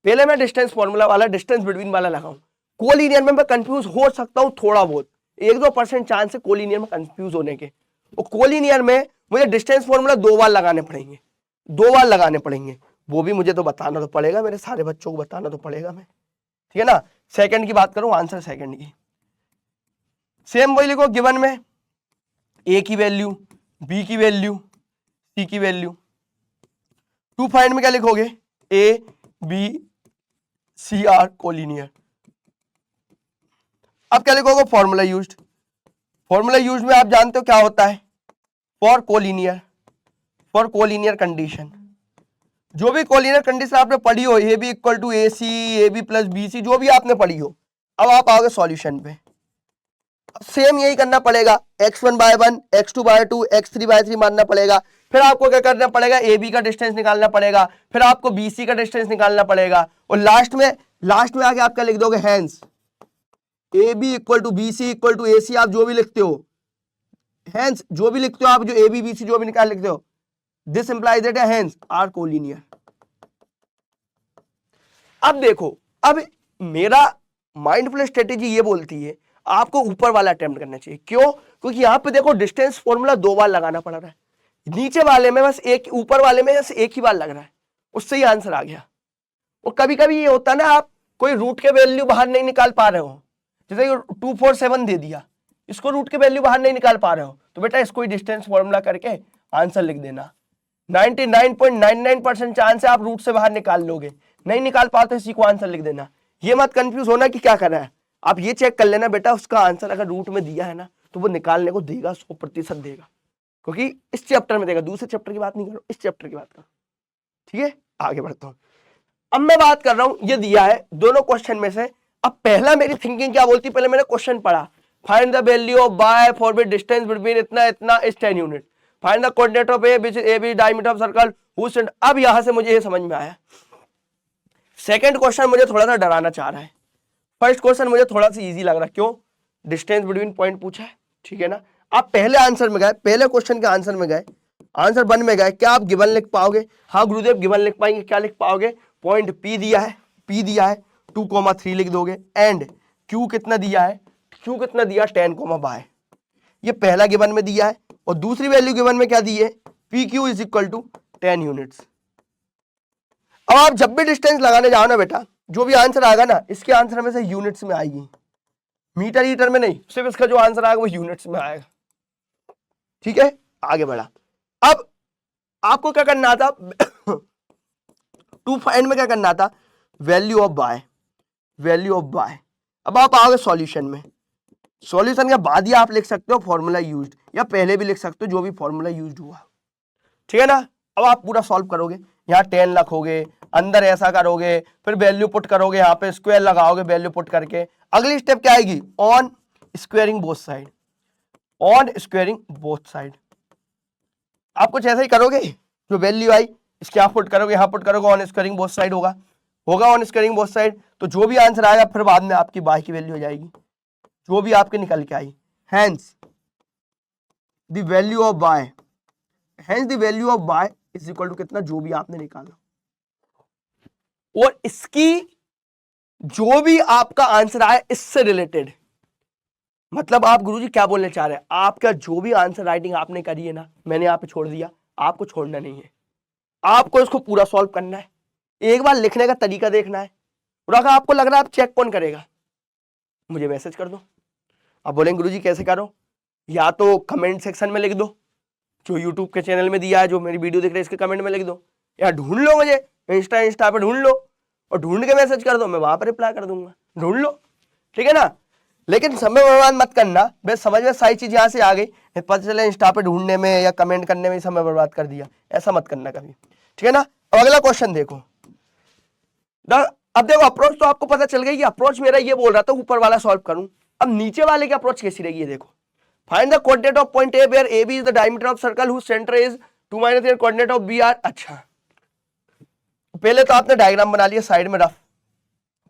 A: पहले मैं डिस्टेंस फॉर्मूला वाला डिस्टेंस बिटवीन वाला लगाऊं। कोलिनियर में मैं कंफ्यूज हो सकता हूं थोड़ा बहुत, 1-2% चांस है कोलिनियर में कंफ्यूज होने के। और कोलिनियर में मुझे डिस्टेंस फॉर्मूला 2 बार लगाने पड़ेंगे, वो भी मुझे तो बताना तो पड़ेगा, मेरे सारे बच्चों को बताना तो पड़ेगा मैं, ठीक है ना। सेकंड की बात करूं, आंसर सेकंड की सेम वही लिखो। गिवन में ए की वैल्यू, बी की वैल्यू, सी की वैल्यू। टू फाइंड में क्या लिखोगे, A B C are collinear. अब क्या लिखोगे, फॉर्मूला यूज्ड में आप जानते हो क्या होता है, फॉर कोलिनियर कंडीशन। जो भी कोलिनियर कंडीशन आपने पढ़ी हो, A B equal to A C, A B plus B C, जो भी आपने पढ़ी हो। अब आप आओगे सॉल्यूशन पे, सेम यही करना पड़ेगा। x1 by 1, x2 by 2, x3 by 3 मानना पड़ेगा। फिर आपको क्या करना पड़ेगा, ए बी का डिस्टेंस निकालना पड़ेगा, फिर आपको बी सी का डिस्टेंस निकालना पड़ेगा, और लास्ट में आके आप क्या लिख दोगे, hence A B equal to B C equal to A C. आप जो भी लिखते हो, हेंस जो भी लिखते हो आप, जो ए बी बी सी जो भी निकाल लिखते हो, this implies that hence are collinear. अब देखो, अब मेरा माइंडफुल स्ट्रेटेजी ये बोलती है आपको ऊपर वाला अटेम्प्ट करना चाहिए। क्यों? क्योंकि यहां पे देखो डिस्टेंस फॉर्मूला 2 बार लगाना पड़ रहा है, नीचे वाले में बस एक, ऊपर वाले में बस एक ही बार लग रहा है, उससे ही आंसर आ गया। और कभी कभी ये होता है ना, आप कोई रूट के वैल्यू बाहर नहीं निकाल पा रहे हो, जैसे 247 दे दिया, इसको रूट के वैल्यू बाहर नहीं निकाल पा रहे हो, तो बेटा इसको ही डिस्टेंस फॉर्मूला करके आंसर लिख देना। 99.99% चांस है आप रूट से बाहर निकाल लोगे, नहीं निकाल पाते इसी को आंसर लिख देना। ये मत कंफ्यूज होना कि क्या कर रहा है, आप ये चेक कर लेना बेटा उसका आंसर अगर रूट में दिया है ना तो वो निकालने को देगा, 100% देगा, क्योंकि इस चैप्टर में देगा। दूसरे चैप्टर की बात नहीं करो, इस चैप्टर की बात करो, ठीक है। आगे बढ़ता हूं। अब मैं बात कर रहा हूं, ये दिया है दोनों क्वेश्चन में से। अब पहला मेरी थिंकिंग क्या बोलती, पहले मैंने क्वेश्चन पढ़ा, find the value of by for which distance between इतना इतना is 10 unit, find the coordinate of A which is A B diameter of circle whose centre. अब यहां से मुझे ये समझ में आया, सेकंड क्वेश्चन मुझे थोड़ा सा डराना चाह रहा है, फर्स्ट क्वेश्चन मुझे थोड़ा सा इजी लग रहा है। क्यों? डिस्टेंस बिटवीन पॉइंट पूछा है, ठीक है ना। आप पहले आंसर में गए, पहले क्वेश्चन के आंसर में गए, आंसर 1 में गए, क्या आप गिवन लिख पाओगे? हाँ गुरुदेव गिवन लिख पाएंगे। क्या लिख पाओगे? पॉइंट P दिया है, 2,3 लिख दोगे, एंड Q कितना दिया है, 10, ये पहला गिवन में दिया है। और दूसरी वैल्यू गिवन में क्या दी है, PQ is equal to 10 units. अब आप जब भी डिस्टेंस लगाने जाओ ना बेटा, जो भी आंसर आएगा ना, इसके आंसर में से यूनिट्स में आएगी, मीटर ईटर में नहीं, सिर्फ इसका जो आंसर आएगा वो यूनिट्स में आएगा, ठीक है। आगे बढ़ा। अब आपको क्या करना था, टू फाइंड में क्या करना था, वैल्यू ऑफ बाय। अब आप आओगे सॉल्यूशन में, सॉल्यूशन के बाद ही आप लिख सकते हो फॉर्मूला यूज्ड, या पहले भी लिख सकते हो जो भी फॉर्मूला यूज्ड हुआ, ठीक है ना। अब आप पूरा सॉल्व करोगे, यहाँ 10 रखोगे, अंदर ऐसा करोगे, फिर वैल्यू पुट करोगे, यहाँ पे स्क्वायर लगाओगे वैल्यू पुट करके। अगली स्टेप क्या आएगी, ऑन स्क्वायरिंग बोथ साइड। आप कुछ ऐसा ही करोगे, जो वैल्यू आई इसके यहाँ पुट करोगे, यहाँ पुट करोगे, ऑन स्क्वायरिंग बोथ साइड होगा ऑन स्क्वायरिंग बोथ साइड। तो जो भी आंसर आएगा फिर बाद में आपकी बाय की वैल्यू हो जाएगी, जो भी आपके निकल के आई। Hence the value of y is equal to कितना, जो भी आपने निकाला। और इसकी जो भी आपका आंसर आए इससे रिलेटेड, मतलब आप गुरुजी क्या बोलने चाह रहे हैं, आपका जो भी आंसर राइटिंग आपने करी है ना, मैंने यहाँ पे छोड़ दिया, आपको छोड़ना नहीं है, आपको इसको पूरा सॉल्व करना है। एक बार लिखने का तरीका देखना है, और अगर आपको लग रहा है आप चेक कौन करेगा, मुझे मैसेज कर दो। आप बोलेंगे गुरुजी कैसे करो, या तो कमेंट सेक्शन में लिख दो, जो यूट्यूब के चैनल में दिया है, जो मेरी वीडियो देख रहे हैं इसके कमेंट में लिख दो, या ढूंढ लो मुझे इंस्टा पे ढूंढ लो और ढूंढ के मैसेज कर दो, मैं वहां पर रिप्लाई कर दूंगा, ढूंढ लो, ठीक है ना। लेकिन समय बर्बाद मत करना, बस समझ में सारी चीज यहाँ से आ गई, पता चले इंस्टा पे ढूंढने में या कमेंट करने में समय बर्बाद कर दिया, ऐसा मत करना कभी, ठीक है ना। अब अगला क्वेश्चन देखो। अब देखो अप्रोच तो आपको पता चल गई कि अप्रोच मेरा ये बोल रहा था ऊपर वाला सॉल्व करूं, अब नीचे वाले की अप्रोच कैसी रहेगी, देखो। Find the coordinate of point A where A B is the diameter of circle whose centre is 2 - 3 coordinate of B are. अच्छा, पहले तो आपने डायग्राम बना लिया साइड में रफ,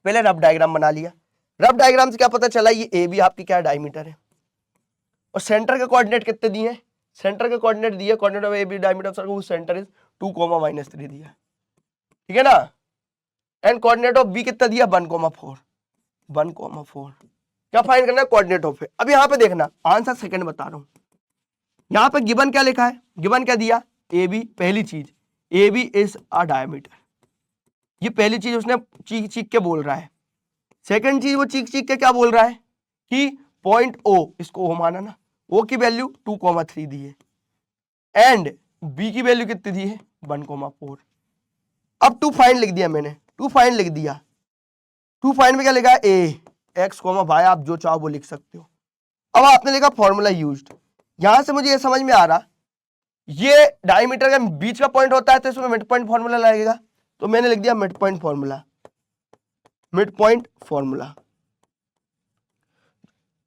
A: पहले रफ डायग्राम बना लिया। रफ डायग्राम से क्या पता चला, ये ए बी आपकी क्या डायमीटर है, और सेंटर के कोऑर्डिनेट कितने दिए हैं, सेंटर के कोऑर्डिनेट दिए, coordinate of A B diameter of circle whose centre is 2, -3 दिया, ठीक है ना। एंड कोऑर्डिनेट ऑफ बी कितना दिया, 1,4, 1,4। क्या फाइंड करना है, कोऑर्डिनेट ऑफ ए। अब यहाँ पे देखना, आंसर सेकंड बता रहा हूं, यहाँ पे गिवन क्या लिखा है, गिवन क्या दिया, ए बी, पहली चीज A B is a diameter, ये पहली चीज उसने चीख चीख के बोल रहा है। सेकंड चीज वो चीख चीख के क्या बोल रहा है कि पॉइंट ओ, इसको ओ माना ना, ओ की वैल्यू 2,3 दी है, एंड बी की वैल्यू कितनी दी है, 1,4। अब 2 फाइंड लिख दिया मैंने, 2 फाइंड लिख दिया। 2 फाइंड में क्या लिखा है, ए एक्स कोमा वाई, आप जो चाहो वो लिख सकते हो। अब आपने लिखा फॉर्मूला यूज्ड, यहां से मुझे ये समझ में आ रहा, ये डायमीटर का बीच का पॉइंट होता है तो इसमें मिड पॉइंट फॉर्मूला लगेगा, तो मैंने लिख दिया mid point formula, mid point formula.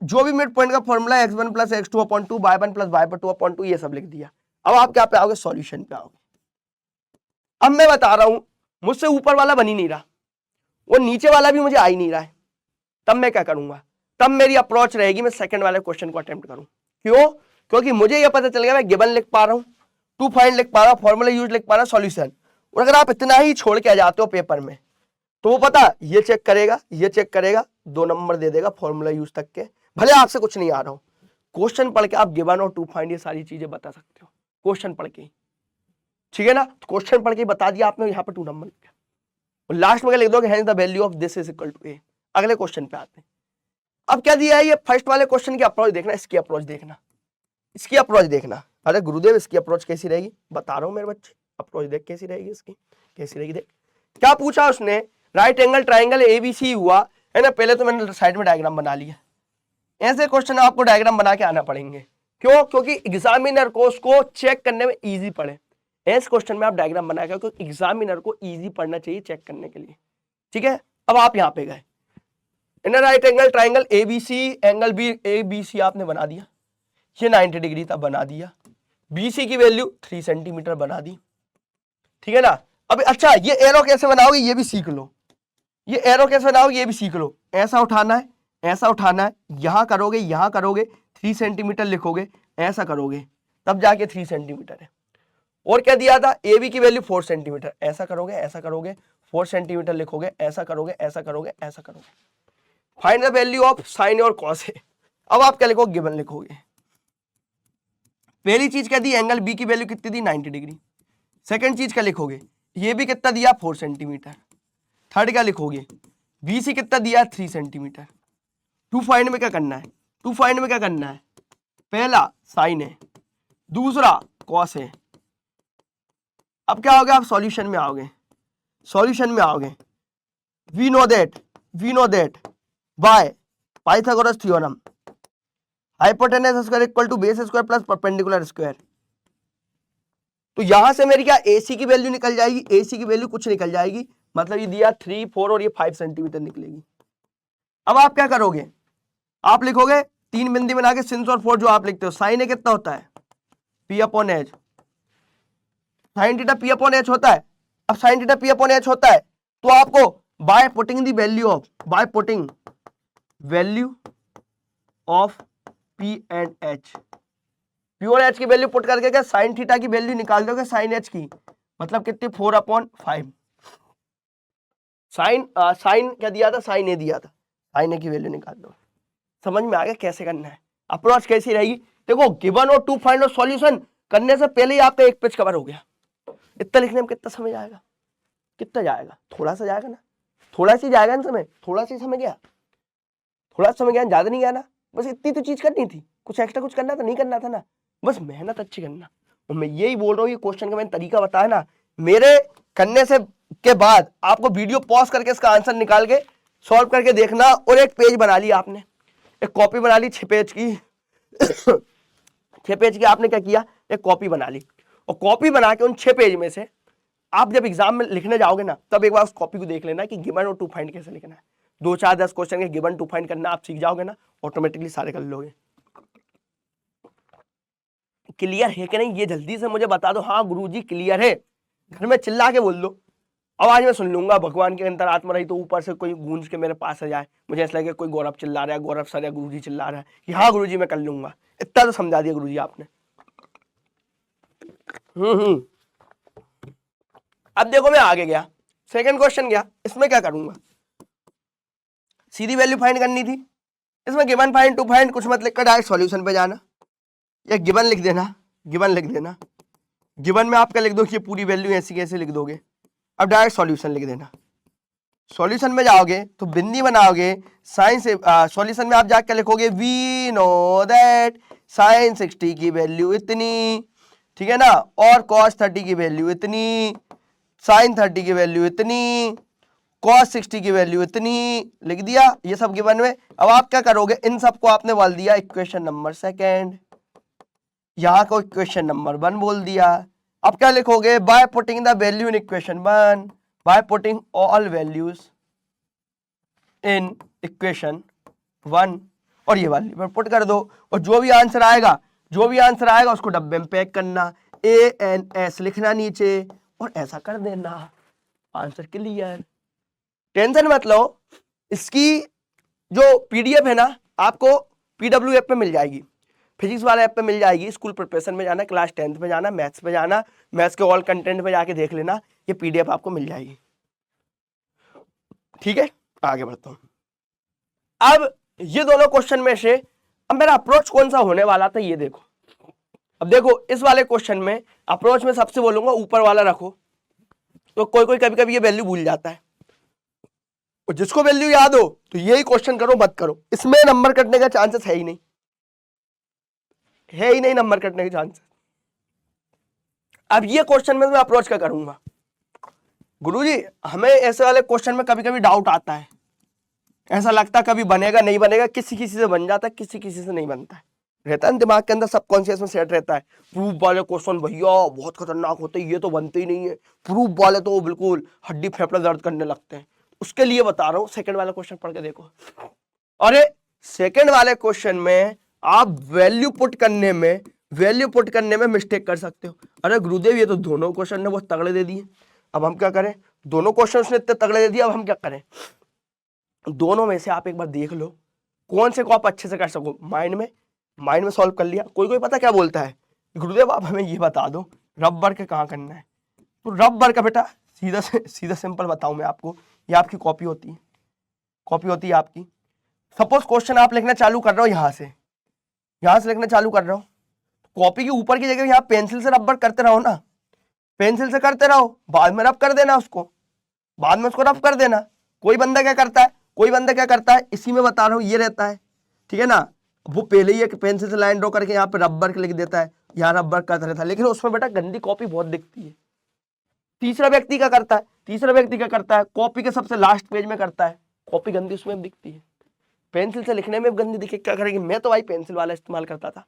A: जो भी मिड पॉइंट का formula x1 + x2/2 y1 + y2/2 ये सब लिख दिया। अब आप क्या पे आओगे, सॉल्यूशन पे आओगे। अब मैं बता रहा हूं, मुझसे ऊपर वाला बन ही नहीं रहा, वो नीचे वाला भी मुझे आ ही नहीं रहा है, तब मैं क्या करूंगा, तब मेरी अप्रोच रहेगी मैं सेकंड वाले क्वेश्चन को अटेम्प्ट करूं। क्यों, क्योंकि मुझे ये पता चल गया मैं गिवन लिख पा रहा हूं, 2 फाइंड लिख पा रहा हूं, फॉर्मूला यूज लिख पा रहा हूं, सॉल्यूशन। और अगर आप इतना ही छोड़ के आ जाते हो पेपर में, तो वो पता ये चेक करेगा, ये चेक करेगा, 2 नंबर दे देगा फॉर्मूला यूज तक के, भले आपसे कुछ नहीं आ रहा हो। क्वेश्चन पढ़ के आप गिवन और 2 फाइंड ये सारी चीजें बता सकते हो, क्वेश्चन पढ़ के, ठीक है ना। क्वेश्चन पढ़ के बता दिया आपने, यहाँ पे 2 नंबर लिख दिया, और लास्ट में क्या लिख दोगे, hence the value of this is equal to A. अगले क्वेश्चन पे आते हैं। अब क्या दिया है, ये फर्स्ट वाले क्वेश्चन की अप्रोच देखना, इसकी अप्रोच देखना, इसकी अप्रोच देखना। अरे गुरुदेव इसकी अप्रोच कैसी रहेगी, बता रहा हूं मेरे बच्चे, अप्रोच देख कैसी रहेगी इसकी, कैसी रहेगी देख। क्या पूछा उसने, राइट एंगल ट्राइंगल एबीसी हुआ है ना, पहले तो मैंने साइड में डायग्राम बना लिया। ऐसे क्वेश्चन आपको डायग्राम बना के आना पड़ेंगे, क्यों, क्योंकि एग्जामिनर को उसको चेक करने में इजी पड़े। ऐसे क्वेश्चन में आप डायग्राम बना के, क्योंकि एग्जामिनर को इजी पढ़ना चाहिए चेक करने के लिए, ठीक है। अब आप यहाँ पे गए, in right angle triangle ABC, angle B ABC आपने बना दिया, ये 90 डिग्री तक बना दिया, बीसी की वैल्यू 3 सेंटीमीटर बना दी, ठीक है ना। अब अच्छा ये एरो कैसे बनाओगे ये भी सीख लो, ये एरो कैसे बनाओगे ये भी सीख लो। ऐसा उठाना है, ऐसा उठाना है, यहां करोगे, यहां करोगे, 3 सेंटीमीटर लिखोगे, ऐसा करोगे, तब जाके 3 सेंटीमीटर है। और क्या दिया था, ए बी की वैल्यू 4 सेंटीमीटर, ऐसा करोगे, ऐसा करोगे, 4 सेंटीमीटर लिखोगे, ऐसा करोगे, ऐसा करोगे, ऐसा करोगे। Find the value of sine और कॉस है। अब आप क्या लिखोगे, गिवन लिखोगे। पहली चीज क्या दी, एंगल बी की वैल्यू कितनी दी, 90 डिग्री। सेकंड चीज क्या लिखोगे, ये भी कितना दिया, 4 सेंटीमीटर। थर्ड क्या लिखोगे, बी सी कितना दिया, 3 सेंटीमीटर। 2 फाइंड में क्या करना है, 2 फाइंड में क्या करना है, पहला साइन है, दूसरा कॉस है। अब क्या होगा, आप सॉल्यूशन में आओगे, सॉल्यूशन में आओगे। We know that by Pythagoras theorem hypotenuse square equal to base square plus perpendicular square. तो यहां से मेरी क्या AC की वैल्यू निकल जाएगी, AC की वैल्यू कुछ निकल जाएगी, मतलब ये दिया 3, 4 और ये 5 सेंटीमीटर निकलेगी। अब आप क्या करोगे, आप लिखोगे 3 बिंदी बना के सिंस और 4 जो आप लिखते हो, साइन ए कितना होता है, P/H, साइन थीटा P/H होता है। अब साइन थीटा P/H होता है तो आपको by putting the value of, by putting value of P and H, P और H की वैल्यू पुट करके क्या साइन थीटा की वैल्यू निकाल दोगे साइन H की, मतलब कितनी 4/5। साइन क्या दिया था, साइन ए दिया था, साइन ए की वैल्यू निकाल दो। समझ में आ गया कैसे करना है, अप्रोच कैसी रहेगी। देखो गिवन और टू फाइंड और सॉल्यूशन करने से पहले ही आपका एक पेज कवर हो गया। इतना लिखने में कितना समय आएगा, कितना जाएगा, थोड़ा सा जाएगा ना, थोड़ा सी जाएगा ना समय, थोड़ा सी समय गया, थोड़ा समय गया, ज्यादा नहीं गया ना। बस इतनी तो चीज करनी थी, कुछ एक्स्ट्रा कुछ करना था नहीं करना था ना, बस मेहनत अच्छी करना। और मैं यही बोल रहा हूँ, ये क्वेश्चन का मैंने तरीका बताया ना, मेरे करने से के बाद आपको वीडियो पॉज करके इसका आंसर निकाल के सॉल्व करके देखना। और एक पेज बना लिया आपने, एक कॉपी बना ली 6 पेज की 6 पेज की आपने क्या किया, एक कॉपी बना ली। और कॉपी बना के उन 6 पेज में से आप जब एग्जाम में लिखने जाओगे ना, तब एक बार उस कॉपी को देख लेना कि गिवन और टू फाइंड कैसे लिखना है। 2 4 10 क्वेश्चन के गिवन टू फाइंड करना आप सीख जाओगे ना, ऑटोमेटिकली सारे कर लोगे। क्लियर है कि नहीं, ये जल्दी से मुझे बता दो। हाँ गुरुजी क्लियर है, घर में चिल्ला के बोल दो, आवाज में सुन लूंगा। भगवान के अंतर आत्मा रही तो ऊपर से कोई गूंज के मेरे पास आ जाए, मुझे ऐसा लगे कोई गौरव चिल्ला रहा है, गौरव सर या गुरुजी चिल्ला रहा है कि हाँ गुरुजी मैं कर लूंगा। इतना तो समझा दिया गुरुजी आपने। अब देखो मैं आगे गया, सेकंड क्वेश्चन गया, इसमें क्या करूंगा, सीधी वैल्यू फाइंड करनी थी। इसमें गिवन फाइंड टू फाइंड कुछ मत लिखकर डायरेक्ट सॉल्यूशन पे जाना, या गिवन लिख देना, गिवन लिख देना। गिवन में आप क्या लिख दो कि ये पूरी वैल्यू ऐसी कैसे लिख दोगे। अब डायरेक्ट सॉल्यूशन लिख देना। सॉल्यूशन में जाओगे तो बिंदी बनाओगे, साइन से सॉल्यूशन में आप जाकर लिखोगे वी नो दैट साइन 60 की वैल्यू इतनी, ठीक है ना, और कॉस 30 की वैल्यू इतनी, साइन 30 की वैल्यू इतनी, कॉस 60 की वैल्यू इतनी, लिख दिया ये सब गिवन में। अब आप क्या करोगे, इन सबको आपने बोल दिया इक्वेशन नंबर सेकेंड, यहां को इक्वेशन नंबर 1 बोल दिया। अब क्या लिखोगे, by putting the value in equation 1, by putting all values in equation 1, और ये वाली पर पुट कर दो। और जो भी आंसर आएगा, जो भी आंसर आएगा उसको डब्बे में पैक करना, ANS लिखना नीचे और ऐसा कर देना, आंसर क्लियर। टेंशन मत लो, इसकी जो PDF है ना आपको PW ऐप पे मिल जाएगी, फिजिक्स वाले ऐप पे मिल जाएगी। स्कूल प्रिपरेशन में जाना, क्लास 10th में जाना, मैथ्स पे जाना, मैथ्स के ऑल कंटेंट पे जाके देख लेना, ये PDF आपको मिल जाएगी। ठीक है, आगे बढ़ता हूं। अब ये दोनों क्वेश्चन में से अब मेरा अप्रोच कौन सा होने वाला था ये देखो। अब देखो इस वाले क्वेश्चन में अप्रोच में सबसे बोलूंगा ऊपर वाला रखो, तो कोई कोई कभी कभी ये वैल्यू भूल जाता है, और जिसको वैल्यू याद हो तो यही क्वेश्चन करो, मत करो, इसमें नंबर कटने का चांसेस है ही नहीं, है ही नहीं नंबर कटने के चांसेस। अब ये क्वेश्चन में मैं अप्रोच क्या करूंगा, गुरुजी हमें ऐसे वाले क्वेश्चन में कभी कभी डाउट आता है, ऐसा लगता है कभी बनेगा नहीं बनेगा, किसी किसी से बन जाता है, किसी किसी से नहीं बनता है, रहता है दिमाग के अंदर, सबकॉन्शियस में सेट रहता है। प्रूफ वाले क्वेश्चन भैया बहुत खतरनाक होते हैं, ये तो बनते ही नहीं है, प्रूफ वाले तो बिल्कुल हड्डी फेफड़े दर्द करने लगते हैं। उसके लिए बता रहा हूं, सेकंड वाला क्वेश्चन पढ़ के देखो। अरे सेकंड वाले क्वेश्चन में आप वैल्यू पुट करने में मिस्टेक कर सकते हो। अरे गुरुदेव ये तो दोनों क्वेश्चन ने बहुत तगड़े दे दिए, अब हम क्या करें, दोनों क्वेश्चन उसने इतने तगड़े दे दिए, अब हम क्या करें। दोनों में से आप एक बार देख लो कौन से को आप अच्छे से कर सको, माइंड में सॉल्व कर लिया। कोई कोई पता क्या बोलता है, गुरुदेव आप हमें ये बता दो रबर के कहाँ करना है। तो रबर का बेटा सीधा सिंपल बताऊं मैं आपको, ये आपकी कॉपी होती है आपकी। सपोज क्वेश्चन आप लिखना चालू कर रहे हो यहां से लिखना चालू कर रहे हो, कॉपी के ऊपर की जगह यहाँ पेंसिल से रबर करते रहो ना, पेंसिल से करते रहो, बाद में रब कर देना उसको, बाद में उसको रब कर देना। कोई बंदा क्या करता है, इसी में बता रहा हूँ, ये रहता है, ठीक है ना, वो पहले ही एक पेंसिल से लाइन ड्रॉ करके यहाँ पे रबर लिख देता है, यहाँ रबर करता रहता है, लेकिन उसमें बेटा गंदी कॉपी बहुत दिखती है। तीसरा व्यक्ति क्या करता है, कॉपी के सबसे लास्ट पेज में करता है, कॉपी गंदी उसमें दिखती है, पेंसिल से लिखने में गंदी दिखे, क्या करेगी। मैं तो भाई पेंसिल वाला इस्तेमाल करता था,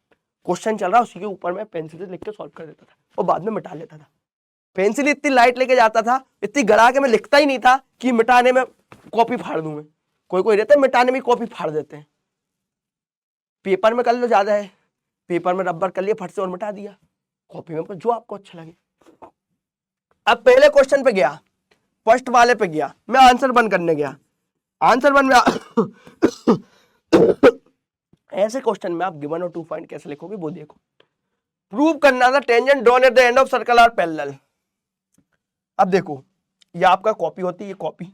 A: क्वेश्चन चल रहा उसी के ऊपर मैं पेंसिल से लिख के सॉल्व कर देता था और बाद में मिटा लेता था। पेंसिल इतनी लाइट लेके जाता था, इतनी गड़ा के मैं लिखता ही नहीं था कि मिटाने में कॉपी फाड़ दूं मैं। कोई रहता है मिटाने में कॉपी फाड़ देते हैं, पेपर में कर लो ज्यादा है, पेपर में रबर कर लिया फट से और मिटा दिया, कॉपी में जो आपको अच्छा लगे। अब पहले क्वेश्चन पे गया, फर्स्ट वाले पे गया, मैं आंसर वन करने गया, आंसर वन में ऐसे क्वेश्चन में आप गिवन और टू फाइंड कैसे लिखोगे वो देखो। प्रूव करना था tangent drawn at the end of circle are parallel. अब देखो ये आपका कॉपी होती है, ये कॉपी,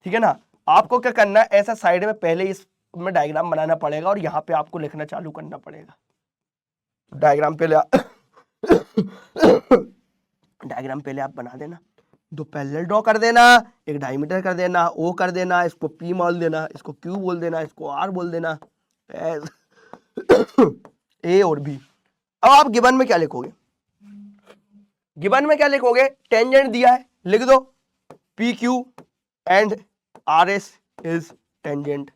A: ठीक है ना। आपको क्या करना है, ऐसा साइड में पहले इसमें डायग्राम बनाना पड़ेगा और यहाँ पे आपको लिखना चालू करना पड़ेगा। डायग्राम पहले डायग्राम पहले आप बना देना, दो पैरेलल ड्रॉ कर देना, एक डायमीटर कर देना, ओ कर देना, इसको पी बोल देना, इसको क्यू बोल देना, इसको आर बोल देना, ए और बी। अब आप गिवन में क्या लिखोगे, गिवन में क्या लिखोगे, टेंजेंट दिया है, लिख दो P Q and R S is tangent,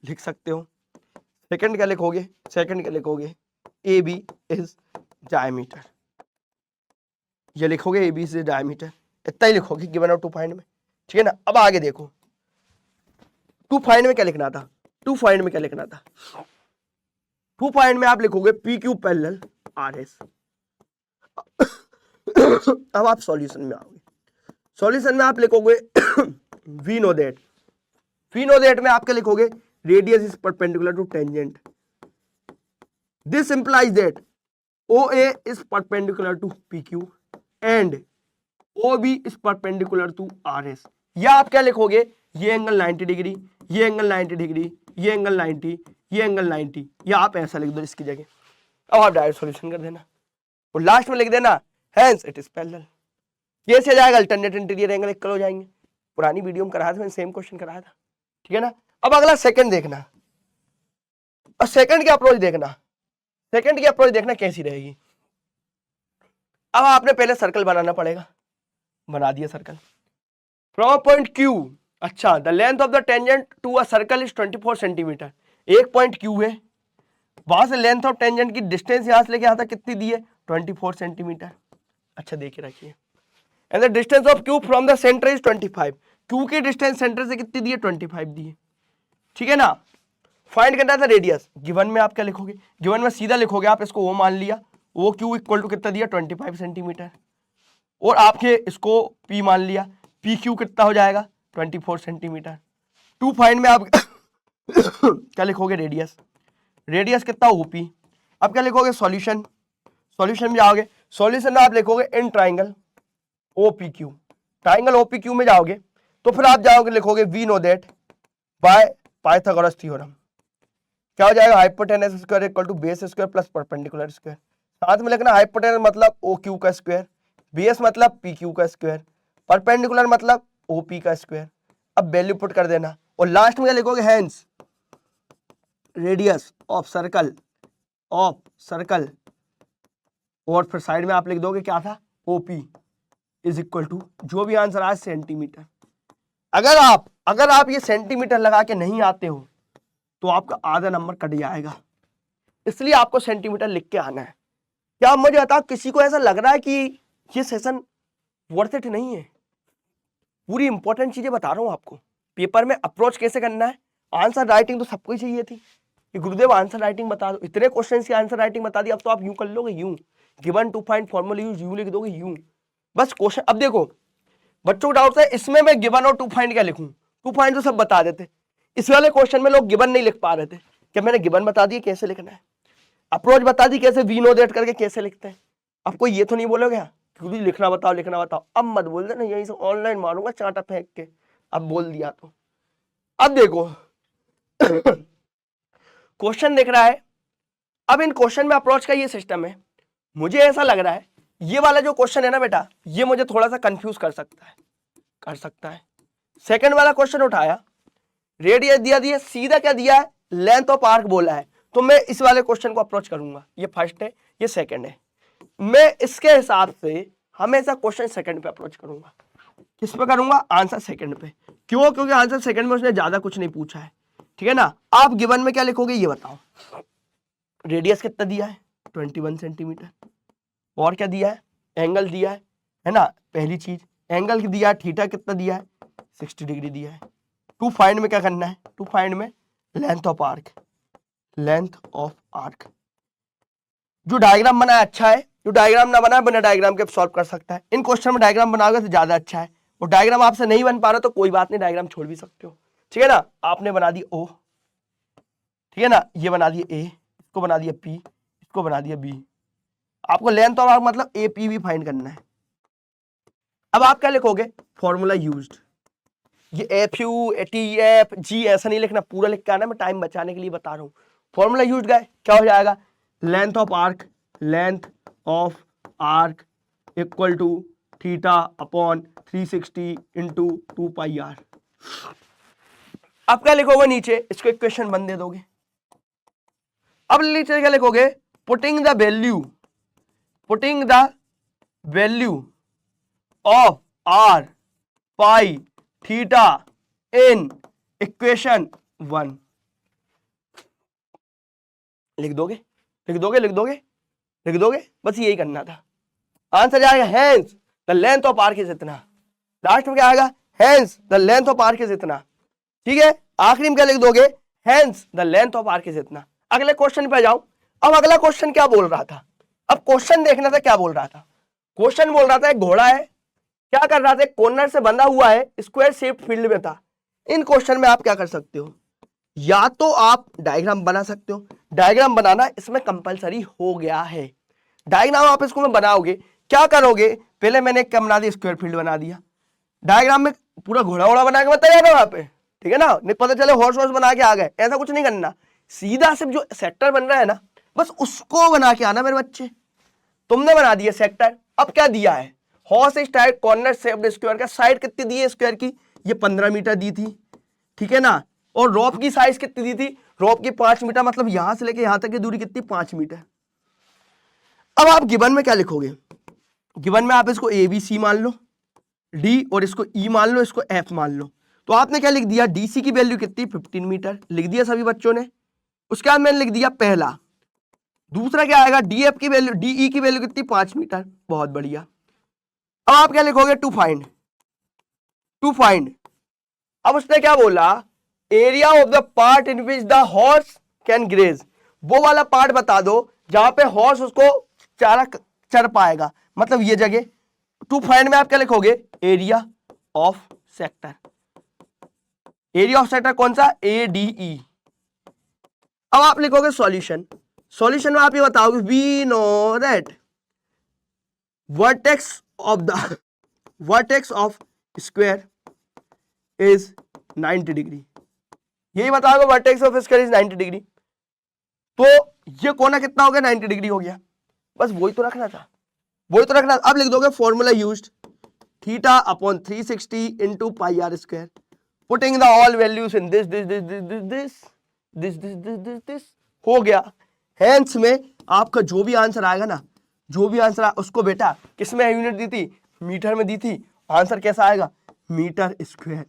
A: लिख सकते हो। सेकंड क्या लिखोगे, सेकंड क्या लिखोगे, ए बी इज डायमीटर, ये लिखोगे ए बी इज डायमीटर, इतना ही लिखोगे गिवन और टू फाइंड में। ठीक है ना। अब आगे देखो, टू फाइंड में क्या लिखना था, टू फाइंड में क्या लिखना था, टू फाइंड में आप लिखोगे P Q parallel R S. अब आप सॉल्यूशन में आओगे, सॉल्यूशन में आप लिखोगे we know that, we know that में आप क्या लिखोगे, radius is perpendicular to tangent, this implies that O A is perpendicular to P Q and O B is perpendicular to R S. या आप क्या लिखोगे, ये एंगल 90 डिग्री, ये एंगल 90 डिग्री, ये एंगल 90, ये एंगल 90, या आप ऐसा लिख दो इसकी जगह। अब आप डायरेक्ट सॉल्यूशन कर देना और लास्ट में लिख देना हेंस इट इज पैरेलल। ये से जाएगा अल्टरनेट इंटीरियर एंगल इक्वल हो जाएंगे। पुरानी वीडियो में कराया था मैंने, सेम क्वेश्चन कराया था। ठीक है ना। अब अगला सेकंड देखना, और सेकंड की अप्रोच देखना, सेकंड की अप्रोच देखना कैसी रहेगी। अब आपने पहले सर्कल बनाना पड़ेगा, बना दिया circle from a point Q। अच्छा, the length of the tangent to a circle is 24 centimetre. एक पॉइंट Q है, वहां से लेंथ ऑफ टेंजेंट की डिस्टेंस यहां से लेके यहां तक कितनी दी है, 24 सेंटीमीटर। अच्छा देखिए रखिए, and the distance of Q from the centre is 25। Q की डिस्टेंस सेंटर से कितनी दी है, 25 दी है। ठीक है ना। फाइंड करना था रेडियस, गिवन में आप क्या लिखोगे, गिवन में सीधा लिखोगे आप, इसको O मान लिया, ओ क्यू इक्वल टू कितना दिया, 25 सेंटीमीटर, और आपके इसको P मान लिया, पी क्यू कितना हो जाएगा, 24 सेंटीमीटर। टू फाइंड में आप क्या लिखोगे, रेडियस, रेडियस कितना OP। अब क्या लिखोगे, सॉल्यूशन, सॉल्यूशन में जाओगे, सॉल्यूशन में आप लिखोगे in triangle OPQ, triangle OPQ में जाओगे तो फिर आप जाओगे लिखोगे we know that by Pythagoras theorem, क्या हो जाएगा, hypotenuse square equal to base square plus perpendicular square. साथ में लिखना हाइपोटेनस मतलब OQ का स्क्वायर, बेस मतलब PQ का स्क्वायर, परपेंडिकुलर मतलब OP का स्क्वायर। अब वैल्यू पुट कर देना और लास्ट में क्या लिखोगे, hence radius of circle, of circle, और फिर साइड में आप लिख दोगे क्या था, OP इज इक्वल टू जो भी आंसर आए सेंटीमीटर। अगर आप ये सेंटीमीटर लगा के नहीं आते हो तो आपका आधा नंबर कट जाएगा, इसलिए आपको सेंटीमीटर लिख के आना है। क्या आप मुझे बताओ, किसी को ऐसा लग रहा है कि ये सेशन वर्थ इट नहीं है? पूरी इंपॉर्टेंट चीजें बता रहा हूं आपको, पेपर में अप्रोच कैसे करना है, आंसर राइटिंग तो सबको ही चाहिए थी कि गुरुदेव आंसर राइटिंग बता दो, इतने क्वेश्चन की आंसर राइटिंग बता दी। अब तो आप यूं कर लोगे, यूं गिवन टू फाइंड फॉर्मूला यूं लिख दोगे, यूं बस क्वेश्चन। अब देखो बच्चों को डाउट है इसमें मैं गिवन और टू फाइंड क्या लिखूं, टू फाइंड तो सब बता देते, इस वाले क्वेश्चन में लोग गिवन नहीं लिख पा रहे थे, क्या मैंने गिवन बता दिया कैसे लिखना है, अप्रोच बता दी कैसे, वी नो दैट करके कैसे लिखते हैं। अब कोई ये तो नहीं बोलोगे क्योंकि लिखना बताओ लिखना बताओ, अब मत बोल देना यही से ऑनलाइन मारूंगा चांटा फेंक के, अब बोल दिया तो। अब देखो क्वेश्चन दिख रहा है, अब इन क्वेश्चन में अप्रोच का ये सिस्टम है। मुझे ऐसा लग रहा है ये वाला जो क्वेश्चन है ना बेटा, ये मुझे थोड़ा सा कंफ्यूज कर सकता है। सेकंड वाला क्वेश्चन उठाया, रेडियस दिया सीधा क्या दिया है, लेंथ ऑफ आर्क बोला है, तो मैं इस वाले क्वेश्चन को अप्रोच करूंगा। ये फर्स्ट है, ये सेकंड है, मैं इसके हिसाब से हमेशा क्वेश्चन सेकंड पे अप्रोच करूंगा। किस पे करूंगा, आंसर सेकंड पे। क्यों, क्योंकि आंसर सेकंड में उसने ज्यादा कुछ नहीं पूछा है। ठीक है ना। आप गिवन में क्या लिखोगे ये बताओ, रेडियस कितना दिया है, 21 सेंटीमीटर, और क्या दिया है, एंगल दिया है ना, पहली चीज एंगल दिया है, थीटा कितना दिया है, 60 डिग्री दिया है। टू फाइंड में क्या करना है, टू फाइंड में length of arc, length of arc. जो डायग्राम बनाया अच्छा है, जो डायग्राम ना बनाया बिना डायग्राम के सॉल्व कर सकता है। इन क्वेश्चन में डायग्राम बनाओगे तो ज्यादा अच्छा है, और डायग्राम आपसे नहीं बन पा रहा तो कोई बात नहीं, डायग्राम छोड़ भी सकते हो। ठीक है ना। आपने बना दी O, ठीक है ना, ये बना दिया A, इसको बना दिया P, इसको बना दिया B। आपको लेंथ ऑफ आर्क मतलब AP भी फाइंड करना है। अब आप क्या लिखोगे, फॉर्मूला यूज्ड, ये FU, TF, G ऐसा नहीं लिखना, पूरा लिख के आना, मैं टाइम बचाने के लिए बता रहा हूँ। फॉर्मूला यूज गए, क्या हो जाएगा, length of arc equal to theta upon 360 into 2πr। अब क्या लिखोगे नीचे, इसको इक्वेशन 1 दे दोगे। अब नीचे क्या लिखोगे, putting the value of r pi theta in equation 1 लिख दोगे, बस यही करना था। आंसर जाएगा hence the length of arc is इतना। लास्ट में क्या आएगा, hence the length of arc is इतना। ठीक है, आखिरी में क्या लिख दोगे, hence the length of arc is इतना। अगले क्वेश्चन पे जाऊं। अब अगला क्वेश्चन क्या बोल रहा था, अब क्वेश्चन देखना था क्या बोल रहा था। क्वेश्चन बोल रहा था एक घोड़ा है, क्या कर रहा था, कॉर्नर से बंधा हुआ है, स्क्वायर शेप्ड फील्ड में था। इन क्वेश्चन में आप क्या कर सकते हो, या तो आप डायग्राम बना सकते हो, डायग्राम बनाना इसमें कंपलसरी हो गया है। डायग्राम आप इसको में बनाओगे, क्या करोगे, पहले मैंने क्या बना दिया, स्क्वायर फील्ड बना दिया। डायग्राम में पूरा घोड़ा वोड़ा बना के बताया ना वहां पे, ठीक है ना, नहीं पता चले हॉर्स वॉर्स बना के आ गए, ऐसा कुछ नहीं करना। सीधा सिर्फ जो सेक्टर बन रहा है ना, बस उसको बना के आना मेरे बच्चे। तुमने बना दिया सेक्टर। अब क्या दिया है, horse is type corner shaped square का साइड कितनी दी है स्क्वायर की, ये 15 मीटर दी थी, ठीक है ना। और रोप की साइज कितनी दी थी, रोप की 5 मीटर, मतलब यहां से लेके यहां तक की दूरी कितनी, 5 मीटर। अब आप गिवन में क्या लिखोगे, गिवन में आप इसको ABC मान लो, D और इसको E मान लो, इसको F मान लो। तो आपने क्या लिख दिया, DC की वैल्यू कितनी, 15 मीटर लिख दिया सभी बच्चों ने। उसके बाद मैंने लिख दिया पहला। दूसरा क्या आएगा, DF की वैल्यू, DE की वैल्यू कितनी, 5 मीटर, बहुत बढ़िया। अब आप क्या लिखोगे, टू फाइंड। अब उसने क्या बोला, area of the part in which the horse can graze, वो वाला पार्ट बता दो जहां पे हॉर्स उसको चारा चर पाएगा, मतलब ये जगह। टू फाइंड में आप क्या लिखोगे, area of sector. Area of sector कौन सा, ADE। अब आप लिखोगे सॉल्यूशन। सॉल्यूशन में आप ये बताओगे, we know that vertex of square is 90 degree. यही बताओगे, vertex of square is 90 degree. तो ये कोना कितना हो गया, 90 डिग्री हो गया। बस वही तो रखना था, वही तो रखना। अब लिख दोगे formula used, theta upon 360 into pi r square, putting the all values in this हो गया। हेंस में आपका जो भी आंसर आएगा ना, जो भी आंसर उसको बेटा किसमें यूनिट दी थी, मीटर में दी थी। आंसर कैसा आएगा, मीटर स्क्वायर।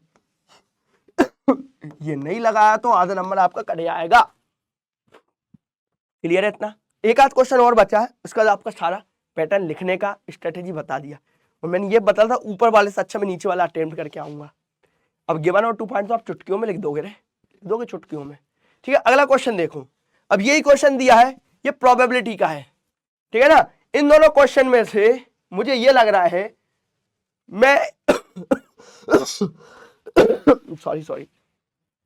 A: ये नहीं लगाया तो आधा नंबर आपका कट जाएगा। क्लियर है इतना। एक आध क्वेश्चन और बचा है, उसका आपका सारा पैटर्न लिखने का स्ट्रेटेजी बता दिया। और मैंने ये बताया था ऊपर वाले से अच्छा मैं नीचे वाला अटेम्प्ट करके आऊंगा। अब गिवन और 2 पॉइंट तो आप चुटकियों में लिख दोगे रे, लिख दोगे चुटकियों में। ठीक है, अगला क्वेश्चन देखो। अब यही क्वेश्चन दिया है, ये प्रोबेबिलिटी का है, ठीक है ना। इन दोनों क्वेश्चन में से मुझे ये लग रहा है, मैं सॉरी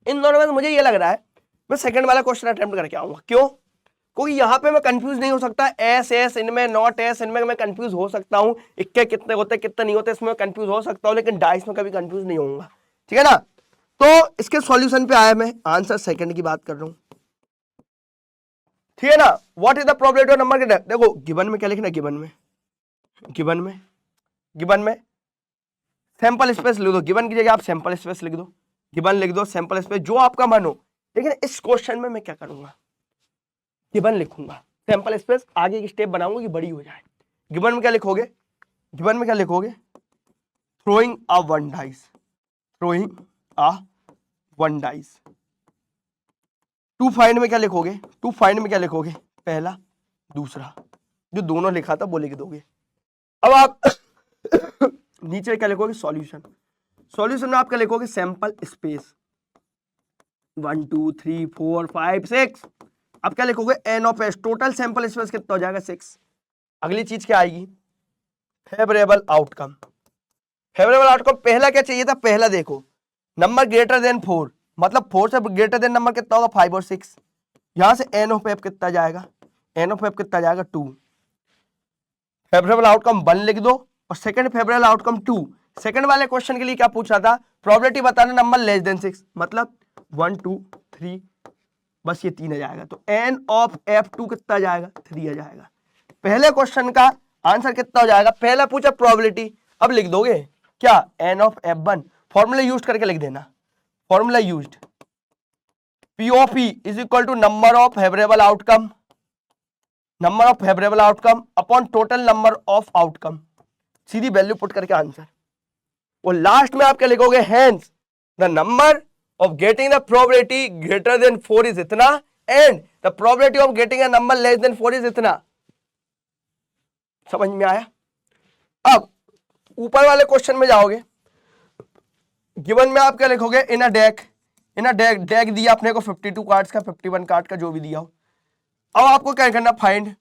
A: इन दोनों में से मुझे ये लग रहा है मैं सेकंड वाला क्वेश्चन अटेम्प्ट करके आऊंगा। क्यों, क्योंकि यहां पे मैं कंफ्यूज नहीं हो सकता। एस इनमें, नॉट एस इनमें मैं कंफ्यूज हो सकता हूं, इक्के कितने होते कितने नहीं होते इसमें कंफ्यूज हो सकता हूं, लेकिन डाइस में कभी कंफ्यूज नहीं होऊंगा, ठीक है ना। तो इसके सॉल्यूशन पे आया, मैं आंसर सेकंड की बात कर रहा हूं, ठीक है ना। What is the probability of number के, देखो गिवन में क्या लिखना, गिवन में सैंपल स्पेस लिख दो, गिवन की जगह आप सैंपल स्पेस लिख दो, गिवन लिख दो, सैंपल स्पेस, जो आपका मन हो। लेकिन इस क्वेश्चन में मैं क्या करूंगा, गिवन लिखूंगा, सैंपल स्पेस आगे की स्टेप बनाऊंगा कि बड़ी हो जाए। गिवन में क्या लिखोगे, throwing a one dice. To find में क्या लिखोगे, पहला दूसरा, जो दोनों लिखा था वो लिख दोगे। अब आप नीचे क्या लिखोगे, सॉल्यूशन में आप क्या लिखोगे, सैंपल स्पेस 1 2 3 4 5 6। अब क्या लिखोगे, n of S, total sample space कितना हो जाएगा, 6। अगली चीज क्या आएगी, फेवरेबल आउटकम। पहला क्या चाहिए था, पहला देखो नंबर ग्रेटर देन 4, मतलब 4 से ग्रेटर देन नंबर कितना होगा, 5 और 6। यहां से एन ऑफ एफ कितना जाएगा, 2। फेवरेबल आउटकम 1 लिख दो, और सेकंड फेवरेबल आउटकम 2। सेकंड वाले क्वेश्चन के लिए क्या पूछ रहा था, प्रोबेबिलिटी बताना नंबर लेस देन 6, मतलब 1 2 3, बस ये 3 आ जाएगा, तो n ऑफ f2 कितना आ जाएगा, 3 आ जाएगा। पहले क्वेश्चन का आंसर कितना हो जाएगा, पहला पूछा प्रोबेबिलिटी, अब लिख दोगे क्या, n of f1, formula use करके लिख देना, formula used, P of E is equal to number of favourable outcome, number of favourable outcome upon total number of outcome, सीधी वैल्यू पुट करके आंसर, और लास्ट में आप क्या लिखोगे, hence the number of getting the probability greater than 4 is इतना, and the probability of getting a number less than 4 is इतना। समझ में आया? अब ऊपर वाले क्वेश्चन में जाओगे, गिवन में आप क्या लिखोगे, इन अ डेक दिया अपने को 52 कार्ड्स का, 51 कार्ड का, जो भी दिया हो। अब आपको क्या करना, फाइंड,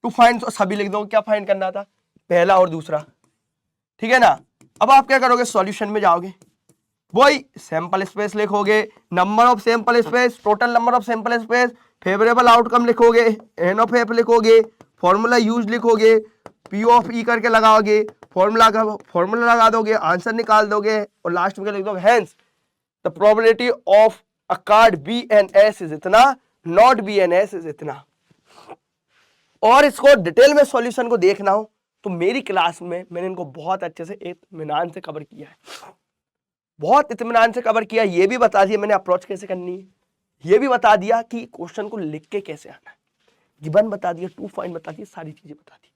A: टू फाइंड, तो सभी लिख दो, क्या फाइंड करना था, पहला और दूसरा, ठीक है ना। अब आप क्या करोगे, सॉल्यूशन में जाओगे, वही सैंपल स्पेस लिखोगे, number of sample space, total number of sample space, favourable outcome लिखोगे, एन ऑफ एफ लिखोगे, फॉर्मूला यूज लिखोगे, पी ऑफ ई करके लगाओगे, फॉर्मूला लगा दोगे, आंसर निकाल दोगे, और लास्ट में लिख दोगे, hence the probability of a card B N S is इतना, not B N S is इतना। और इसको डिटेल में सॉल्यूशन को देखना हो तो मेरी क्लास में मैंने इनको बहुत अच्छे से इत्मीनान से कवर किया है, बहुत इत्मीनान से कवर किया। ये भी बता दिया मैंने अप्रोच कैसे करनी है, ये भी बता दिया कि क्वेश्चन को लिख के कैसे आना है, गिवन बता दिया, टू फाइंड बता दिया, सारी चीजें बता दी।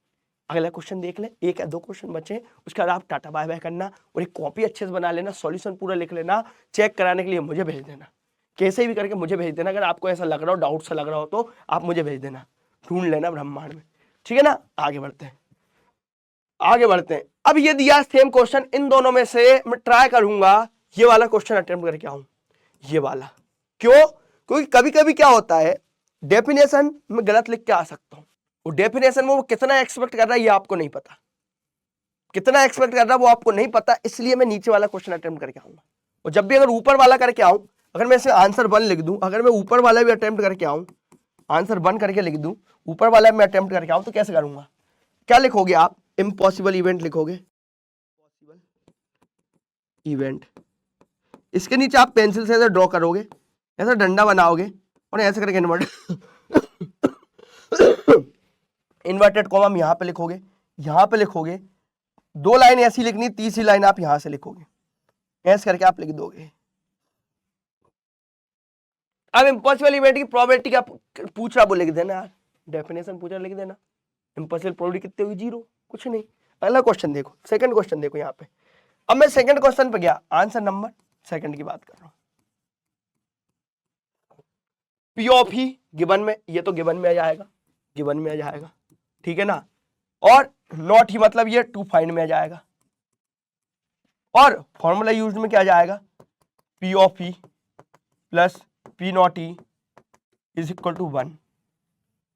A: अगला क्वेश्चन देख ले, एक या दो क्वेश्चन बचे, उसके बाद आप टाटा बाय बाय करना, और एक कॉपी अच्छे से बना लेना, सॉल्यूशन पूरा लिख लेना, चेक कराने के लिए मुझे भेज देना, कैसे भी करके मुझे भेज देना। अगर आपको ऐसा लग रहा हो, डाउट सा लग रहा हो, तो आप मुझे भेज देना, ढूंढ लेना ब्रह्मांड में, ठीक है ना। आगे बढ़ते हैं, आगे बढ़ते हैं। अब ये दिया सेम क्वेश्चन, इन दोनों में से मैं ट्राई करूंगा ये वाला क्वेश्चन अटेम्प्ट करके आऊं, ये वाला। क्यों? क्योंकि कभी कभी क्या होता है, डेफिनेशन में गलत लिख के आ सकता हूं, वो डेफिनेशन में वो कितना एक्सपेक्ट कर रहा है ये आपको नहीं पता, कितना एक्सपेक्ट कर रहा है वो आपको नहीं पता, इसलिए मैं नीचे वाला क्वेश्चन अटेम्प्ट करके आऊंगा। और जब भी अगर ऊपर वाला करके आऊं, अगर मैं इसमें आंसर 1 लिख दूं, अगर मैं ऊपर वाला भी अटेम्प्ट करके आऊं, आंसर 1 करके लिख दूं, ऊपर वाला मैं अटेम्प्ट करके आऊं, तो कैसे करूंगा, क्या लिखोगे आप, इम्पॉसिबल इवेंट लिखोगे, इम्पॉसिबल इवेंट, इसके नीचे आप पेंसिल से ऐसे ड्रॉ करोगे, ऐसा डंडा बनाओगे, और ऐसे करके इन्वर्टेड कॉमा यहां पे लिखोगे, यहां पे लिखोगे, 2 लाइन ऐसी लिखनी, तीसरी लाइन आप यहां से लिखोगे, ऐसे करके आप लिख दोगे। अब इम्पॉसिबल इवेंट की प्रोबेबिलिटी क्या पूछ रहा वो लिख देना यार, डेफिनेशन पूछ रहा लिख देना, इम्पॉसिबल प्रोबेबिलिटी कितनी हुई, 0, कुछ नहीं। अगला क्वेश्चन देखो, सेकंड क्वेश्चन देखो यहाँ पे। अब मैं सेकंड क्वेश्चन पे गया, आंसर नंबर सेकंड की बात कर रहा हूं, पी ऑफ ही गिवन में, ये तो गिवन में आ जाएगा, गिवन में आ जाएगा, ठीक है ना। और नॉट ही मतलब ये टू फाइंड में आ जाएगा, और फॉर्मूला यूज में क्या जाएगा, P of E plus P not E is equal to 1,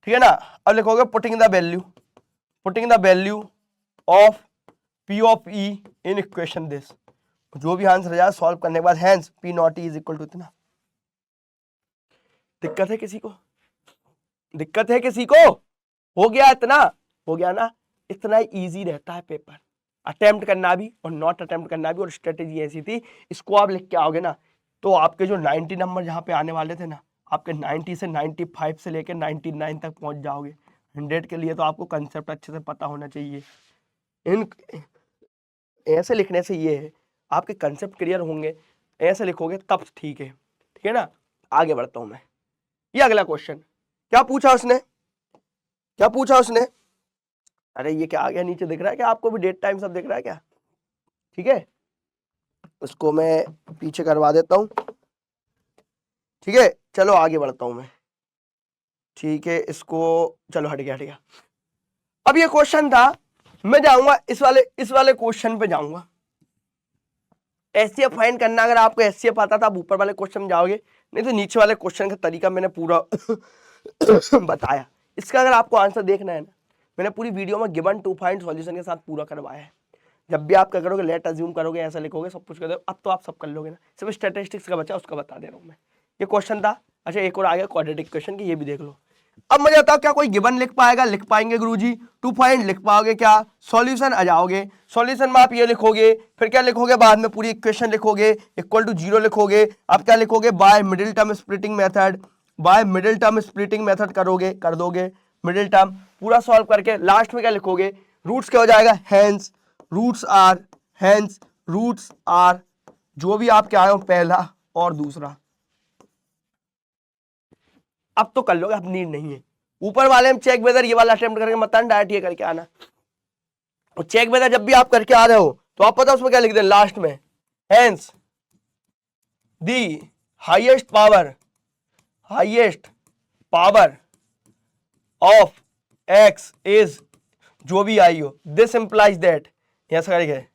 A: ठीक है ना। अब लिखोगे putting the value of P of E in equation this, जो भी आंसर आ जाए सॉल्व करने के बाद, hence P not E is equal to इतना। दिक्कत है किसी को, दिक्कत है किसी को, हो गया इतना, हो गया ना। इतना इजी रहता है पेपर, अटेम्प्ट करना भी और नॉट अटेम्प्ट करना भी। और स्ट्रेटेजी ऐसी थी, इसको आप लिख के आओगे ना, तो आपके जो 90 नंबर जहाँ पे आने वाले थे ना, आपके 90 से 95 से लेकर 99 तक पहुंच जाओगे। 100 के लिए तो आपको कंसेप्ट अच्छे से पता होना चाहिए। इन ऐसे लिखने से ये है, आपके कंसेप्ट क्लियर होंगे, ऐसे लिखोगे तब ठीक है ना। आगे बढ़ता हूं मैं, ये अगला क्वेश्चन क्या पूछा उसने, क्या पूछा उसने, अरे ये क्या आ गया नीचे, दिख रहा है क्या आपको भी, डेट टाइम सब दिख रहा है क्या, ठीक है। उसको मैं पीछे करवा देता हूं, ठीक है। चलो आगे बढ़ता हूं मैं, ठीक है। इसको चलो हट गया। अब ये क्वेश्चन था, मैं जाऊंगा इस वाले क्वेश्चन पे जाऊंगा। एचसीएफ फाइंड करना, अगर आपको एचसीएफ आता था आप ऊपर वाले क्वेश्चन में जाओगे, नहीं तो नीचे वाले क्वेश्चन का तरीका मैंने पूरा बताया। इसका अगर आपको आंसर देखना है ना, मैंने पूरी वीडियो में गिवन टू फाइंड सॉल्यूशन के साथ पूरा करवाया है। जब भी आप क्या करोगे, लेट अज्यूम करोगे, ऐसा लिखोगे, सब कुछ कर दो, अब तो आप सब कर लोगे ना। सिर्फ स्टैटिस्टिक्स का बचा, उसका बता दे रहा हूँ मैं। ये क्वेश्चन था। अच्छा एक और आ गया क्वाड्रेटिक क्वेश्चन की, ये भी देख लो। अब मुझे बताओ क्या कोई गिवन लिख पाएगा? लिख पाएंगे गुरुजी। टू फाइंड लिख पाओगे क्या? सॉल्यूशन आ जाओगे। सॉल्यूशन में आप ये लिखोगे, फिर क्या लिखोगे बाद में? पूरी इक्वेशन लिखोगे, इक्वल टू 0 लिखोगे। आप क्या लिखोगे? By middle term splitting method, by middle term splitting method करोगे, कर दोगे मिडिल टर्म पूरा सॉल्व करके। लास्ट में क्या लिखोगे? रूट्स क्या हो जाएगा? हैंस रूट्स आर जो भी आप क्या आए हो पहला और दूसरा। अब तो कर लोगे, अब नीड नहीं है। ऊपर वाले में चेक वेदर ये वाला अटेम्प्ट करके मत आना, डायरेक्ट ये करके आना। और चेक वेदर जब भी आप करके आ रहे हो तो आप पता उसमें क्या लिख दें लास्ट में? Hence the highest power of x is जो भी आई हो, दिस इंप्लाइज दैट, ऐसा करेंगे,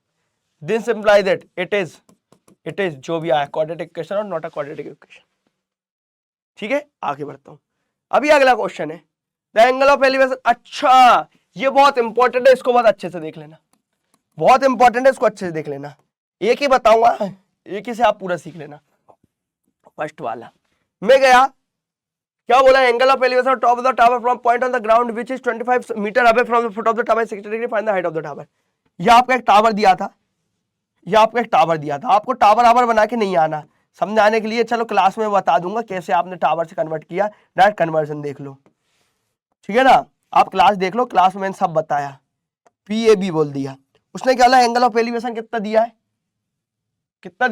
A: this implies that it is जो भी आया क्वाड्रेटिक इक्वेशन और नॉट अ क्वाड्रेटिक इक्वेशन। ठीक है, आगे बढ़ता हूं। अभी अगला क्वेश्चन है द एंगल ऑफ एलिवेशन। अच्छा, ये बहुत इंपॉर्टेंट है, इसको बहुत अच्छे से देख लेना, बहुत इंपॉर्टेंट है, इसको अच्छे से देख लेना। एक ही बताऊंगा, एक ही से आप पूरा सीख लेना। फर्स्ट वाला मैं गया, क्या बोला? Angle of elevation top of the tower from point on the ground which is 25 metre away from the foot of the tower 60 degree find the height of the tower. ये आपका एक टावर दिया था, आपको टावर आवर बना के नहीं आना, समझाने के लिए चलो क्लास में बता दूंगा कैसे आपने टावर से कन्वर्ट किया। डायरेक्ट कन्वर्जन देख लो, ठीक है ना? आप क्लास देख लो, क्लास में मैंने सब बताया। PAB बोल दिया उसने। क्या बोला? एंगल ऑफ एलिवेशन कितना दिया है? कितना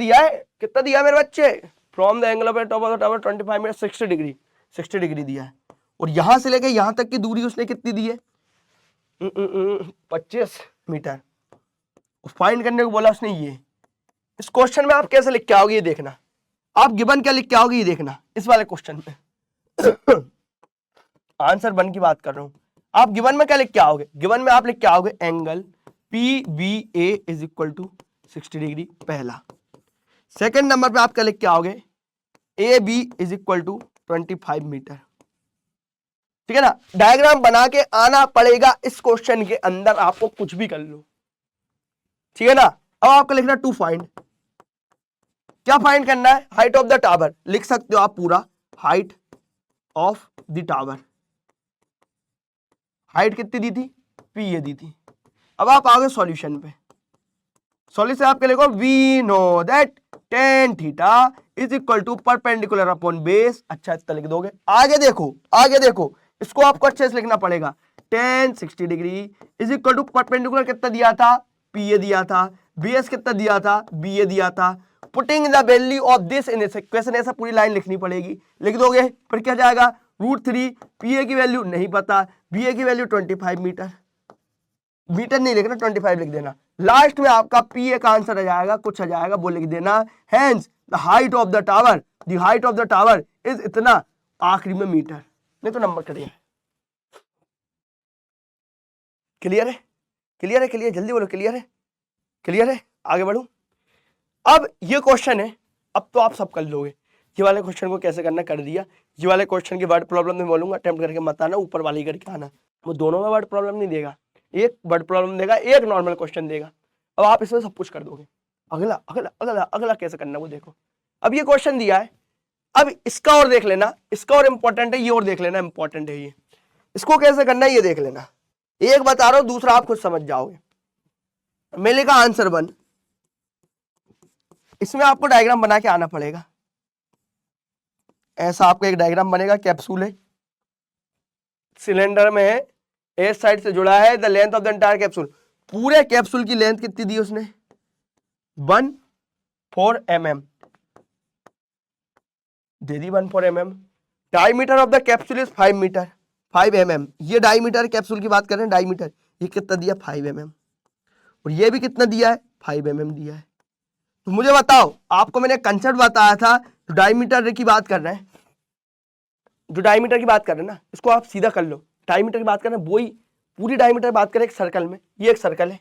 A: दिया मेरे बच्चे? From the angle of top of the tower 25 metre 60 degree दिया है। और यहां से लेके यहां तक की दूरी उसने कितनी दी है? 25 मीटर। फाइंड करने को बोला उसने। ये इस क्वेश्चन में आप कैसे लिख के आओगे ये देखना। आप गिवन क्या लिख के आओगे ये देखना इस वाले क्वेश्चन में। आंसर 1 की बात कर रहा हूं। आप गिवन में क्या लिख के आओगे? गिवन में आप लिख के आओगे angle PBA is equal to 60 degree पहला। सेकंड नंबर पे आप क्या लिख के आओगे? AB is equal to 25 metre. ठीक है ना? डायग्राम बना के आना पड़ेगा इस क्वेश्चन के अंदर, आपको कुछ भी कर लो, ठीक है ना? अब आपको लिखना टू फाइंड। क्या फाइंड करना है? हाइट ऑफ द टावर लिख सकते हो आप पूरा, height of the tower. Height कितनी दी थी? P दी थी। अब आप आओगे सॉल्यूशन पे। सॉल्यूशन आप क्या लिखो? We know that tan theta is equal to perpendicular upon base. अच्छा, इतना लिख दोगे। आगे देखो, इसको आपको अच्छे से लिखना पड़ेगा। tan 60 degree is equal to perpendicular कितना दिया था? PA दिया था। बेस कितना दिया था? BA दिया था। Putting the value of this in equation, ऐसा पूरी लाइन लिखनी पड़ेगी। लिख दोगे, फिर क्या जाएगा? √3। PA की वैल्यू नहीं पता, BA की वैल्यू 25 मीटर नहीं लिखना, 25 लिख देना। लास्ट में आपका PA का आंसर आ जाएगा, कुछ आ जाएगा, वो लिख देना। Hence the height of the tower is इतना, आखिरी में मीटर, नहीं तो नंबर करिए। क्लियर है? जल्दी बोलो, क्लियर है? आगे बढ़ू। अब ये क्वेश्चन है, अब तो आप सब कर लोगे। ये वाले क्वेश्चन को कैसे करना कर दिया। ये वाले क्वेश्चन की वर्ड प्रॉब्लम में बोलूंगा, अटेम्प्ट करके मत आना, ऊपर वाली करके आना। वो दोनों में वर्ड प्रॉब्लम नहीं देगा, एक वर्ड प्रॉब्लम देगा, एक नॉर्मल क्वेश्चन देगा। अब आप इसमें सब कुछ कर दोगे। अगला कैसे करना वो देखो। अब ये क्वेश्चन दिया है, अब इसका और देख लेना, इसका और इंपॉर्टेंट है, ये और देख लेना, इंपॉर्टेंट है ये। इसको कैसे करना है ये देख लेना। एक बता रहा हूं, दूसरा आप खुद समझ जाओगे। मैं लिखा आंसर 1, इसमें आपको डायग्राम बना के आना पड़ेगा। ऐसा आपको एक डायग्राम बनेगा, कैप्सूल है, सिलेंडर में है, एक साइड से जुड़ा है। The length of the entire capsule, पूरे कैप्सूल की लेंथ कितनी दी उसने? 1/4 mm they the, 1/4 mm। Diameter of the capsule is 5 mm। ये डायमीटर कैप्सूल की बात कर रहे हैं, डायमीटर। ये कितना दिया? 5 mm। और ये भी कितना दिया है? 5 mm दिया है। तो मुझे बताओ, आपको मैंने कंसेप्ट बताया था, जो डायमीटर की बात कर रहे हैं, ना, इसको आप सीधा कर लो। डायमीटर की बात कर रहे हैं, वही पूरी डायमीटर बात करें एक सर्कल में, ये एक सर्कल है,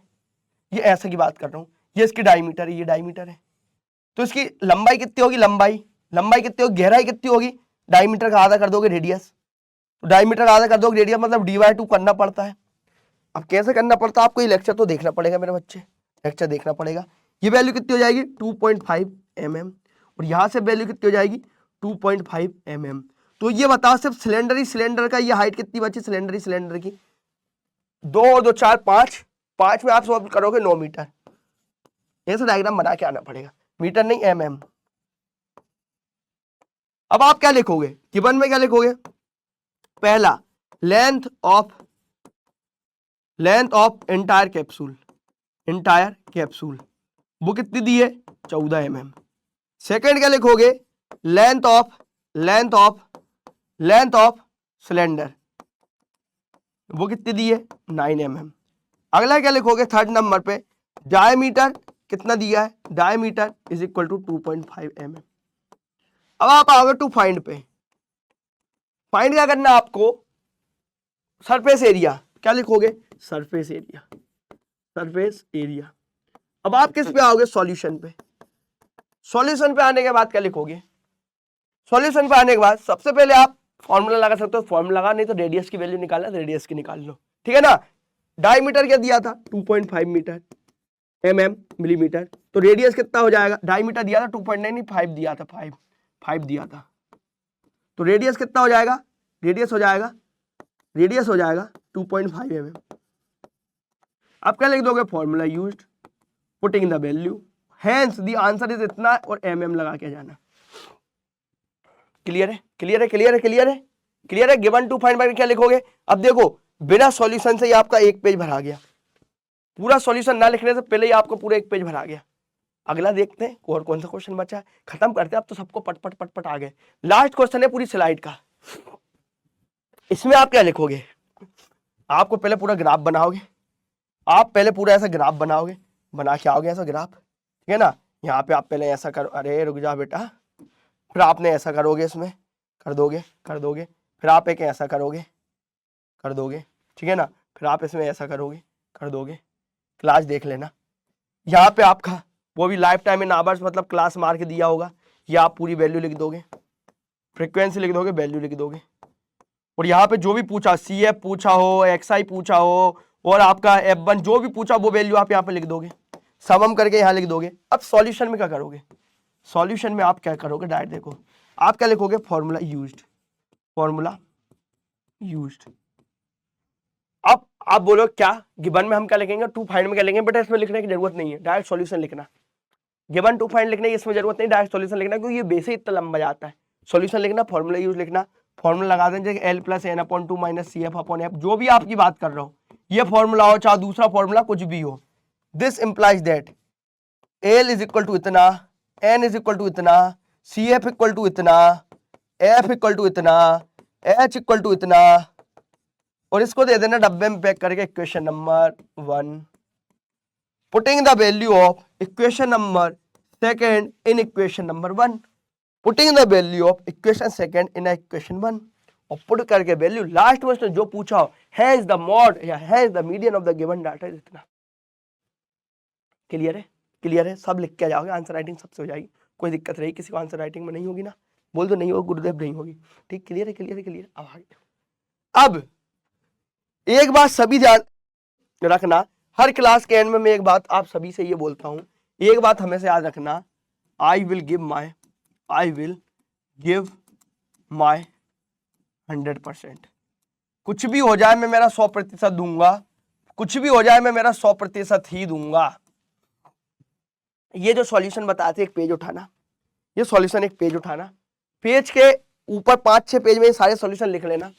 A: ये ऐसे की बात कर रहा हूं, ये इसकी डायमीटर है, ये डायमीटर है। तो इसकी लंबाई कितनी होगी? लंबाई कितनी होगी? गहराई कितनी होगी? डायमीटर का आधा कर दोगे रेडियस, तो डायमीटर का आधा कर दोगे रेडियस, मतलब d/2 करना पड़ता है। अब कैसे करना पड़ता है आपको, ये लेक्चर तो देखना पड़ेगा मेरे बच्चे, लेक्चर देखना पड़ेगा। ये वैल्यू कितनी हो जाएगी? 2.5 mm। और यहां से वैल्यू कितनी हो जाएगी? 2.5 mm। तो ये बताओ सिर्फ सिलेंडर का ये हाइट कितनी बची सिलेंडर की? 2 और 2 4 5, 5 में आप सॉल्व करोगे 9 मीटर। ऐसा डायग्राम बना के आना पड़ेगा, मीटर नहीं mm। अब आप क्या लिखोगे गिवन में, क्या लिखोगे? पहला लेंथ ऑफ एंटायर कैप्सूल वो कितनी दी है? 14 mm। सेकंड क्या लिखोगे? लेंथ ऑफ सिलेंडर वो कितनी दी है? 9 mm। अगला क्या लिखोगे थर्ड नंबर पे? डायमीटर कितना दिया है? Diameter is equal to 2.5 mm। अब आप आओगे टू फाइंड पे। फाइंड क्या करना आपको? Surface area. क्या लिखोगे? Surface area. अब आप किस पे आओगे? सॉल्यूशन पे। सॉल्यूशन पे आने के बाद क्या लिखोगे? सॉल्यूशन पे आने के बाद सबसे पहले आप फॉर्मूला लगा सकते हो, फॉर्मूला लगा, नहीं तो रेडियस की वैल्यू निकालना, रेडियस की निकाल लो, ठीक है ना। डायमीटर क्या दिया था? 2.5 मीटर mm मिलीमीटर। तो रेडियस कितना हो जाएगा? डायमीटर दिया था 2.9 नहीं 5 दिया था, 5 दिया था। तो रेडियस कितना हो जाएगा? रेडियस हो जाएगा 2.5 mm। आप क्या लिख दोगे? Formula used, putting the value, hence the answer is इतना, और mm लगा के जाना। क्लियर है। गिवन टू फाइंड बाय क्या लिखोगे? अब देखो बिना सॉल्यूशन से ही आपका एक पेज भरा गया, पूरा सॉल्यूशन ना लिखने से पहले ही आपको पूरा एक पेज भरा गया। अगला देखते हैं और कौन सा क्वेश्चन बचा है, खत्म करते हैं। अब तो सबको पट आ गए। लास्ट क्वेश्चन है पूरी स्लाइड का। इसमें आप क्या लिखोगे? आपको पहले पूरा ग्राफ बनाओगे, आप पहले पूरा ऐसा ग्राफ बनाओगे, बना के आओगे ऐसा ग्राफ, ठीक है ना। यहाँ पे आप पहले ऐसा करो, अरे रुक जा बेटा, फिर आपने ऐसा करोगे, इसमें कर दोगे, फिर आप एक ऐसा करोगे, कर दोगे, ठीक है ना। फिर आप इसमें ऐसा करोगे, कर दोगे। क्लास देख लेना, यहाँ पे आपका वो भी लाइफ टाइम इन आवर्स मतलब क्लास मार्क दिया होगा, या आप पूरी वैल्यू लिख दोगे, फ्रीक्वेंसी लिख दोगे, वैल्यू लिख दोगे। और यहाँ पे जो भी पूछा, CF पूछा हो, XI पूछा हो, और आपका F1 जो भी पूछा वो वैल्यू आप यहाँ पे लिख दोगे, समम करके यहाँ लिख दोगे। अब सॉल्यूशन में क्या करोगे? सॉल्यूशन में आप क्या करोगे? डायरेक्ट देखो, आप क्या लिखोगे? Formula used. अब आप बोलो क्या गिवन में हम क्या लिखेंगे? टू फाइंड में क्या लिखेंगे? बेटा इसमें लिखने की जरूरत नहीं है, डायरेक्ट सॉल्यूशन लिखना। गिवन टू फाइंड लिखने की इसमें जरूरत नहीं, डायरेक्ट सॉल्यूशन लिखना, क्योंकि ये बेस ही इतना लंबा जाता है। सॉल्यूशन लिखना, फॉर्मूला यूज लिखना, फॉर्मूला लगा देंगे L + N/2 - CF/F, जो भी आपकी बात कर रहा हूँ, ये फॉर्मूला हो चाहे दूसरा फॉर्मूला कुछ भी हो। दिस इंप्लाइज दैट L = इतना, N = इतना, CF = इतना, F = इतना, H = इतना, और इसको दे देना डब्बे में पैक करके equation number 1। Putting the value of equation number second in equation number 1, putting the value of equation second in equation 1, और पुट करके वैल्यू लास्ट क्वेश्चन जो पूछा हो, हैज द मॉड या has the median of the given data इतना। Clear है, सब लिख के जाओगे, आंसर राइटिंग सबसे हो जाएगी। कोई दिक्कत रही किसी को आंसर राइटिंग में नहीं होगी ना? बोल दो नहीं होगी, गुरुदेव नहीं होगी, ठीक। क्लियर है। अब आगे, अब एक बात सभी ध्यान रखना, हर क्लास के एंड में मैं एक बात आप सभी से ये बोलता हूं, एक बात हमेशा याद रखना, आई विल गिव माई 100%। कुछ भी हो जाए मैं मेरा 100% दूंगा, कुछ भी हो जाए मैं मेरा 100% ही दूंगा। ये जो सॉल्यूशन बताते एक पेज उठाना, ये सॉल्यूशन एक पेज उठाना, पेज के ऊपर 5-6 पेज में सारे सॉल्यूशन लिख लेना,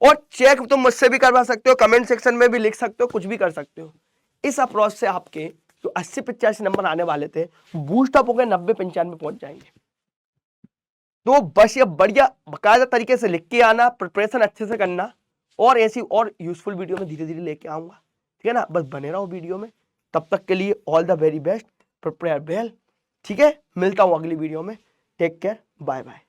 A: और चेक तुम मुझसे भी करवा सकते हो, कमेंट सेक्शन में भी लिख सकते हो, कुछ भी कर सकते हो। इस अप्रोच से आपके जो 80-85 नंबर आने वाले थे बूस्टअप हो गए, 90-95 पहुंच जाएंगे। तो बस ये बढ़िया बाकायदा तरीके से लिख के आना, प्रिपरेशन अच्छे से करना, और ऐसी और यूजफुल वीडियो में धीरे धीरे लेके आऊंगा, ठीक है ना। बस बने रहो वीडियो में, तब तक के लिए all the very best, prepare well, ठीक है। मिलता हूं अगली वीडियो में, टेक केयर, बाय बाय।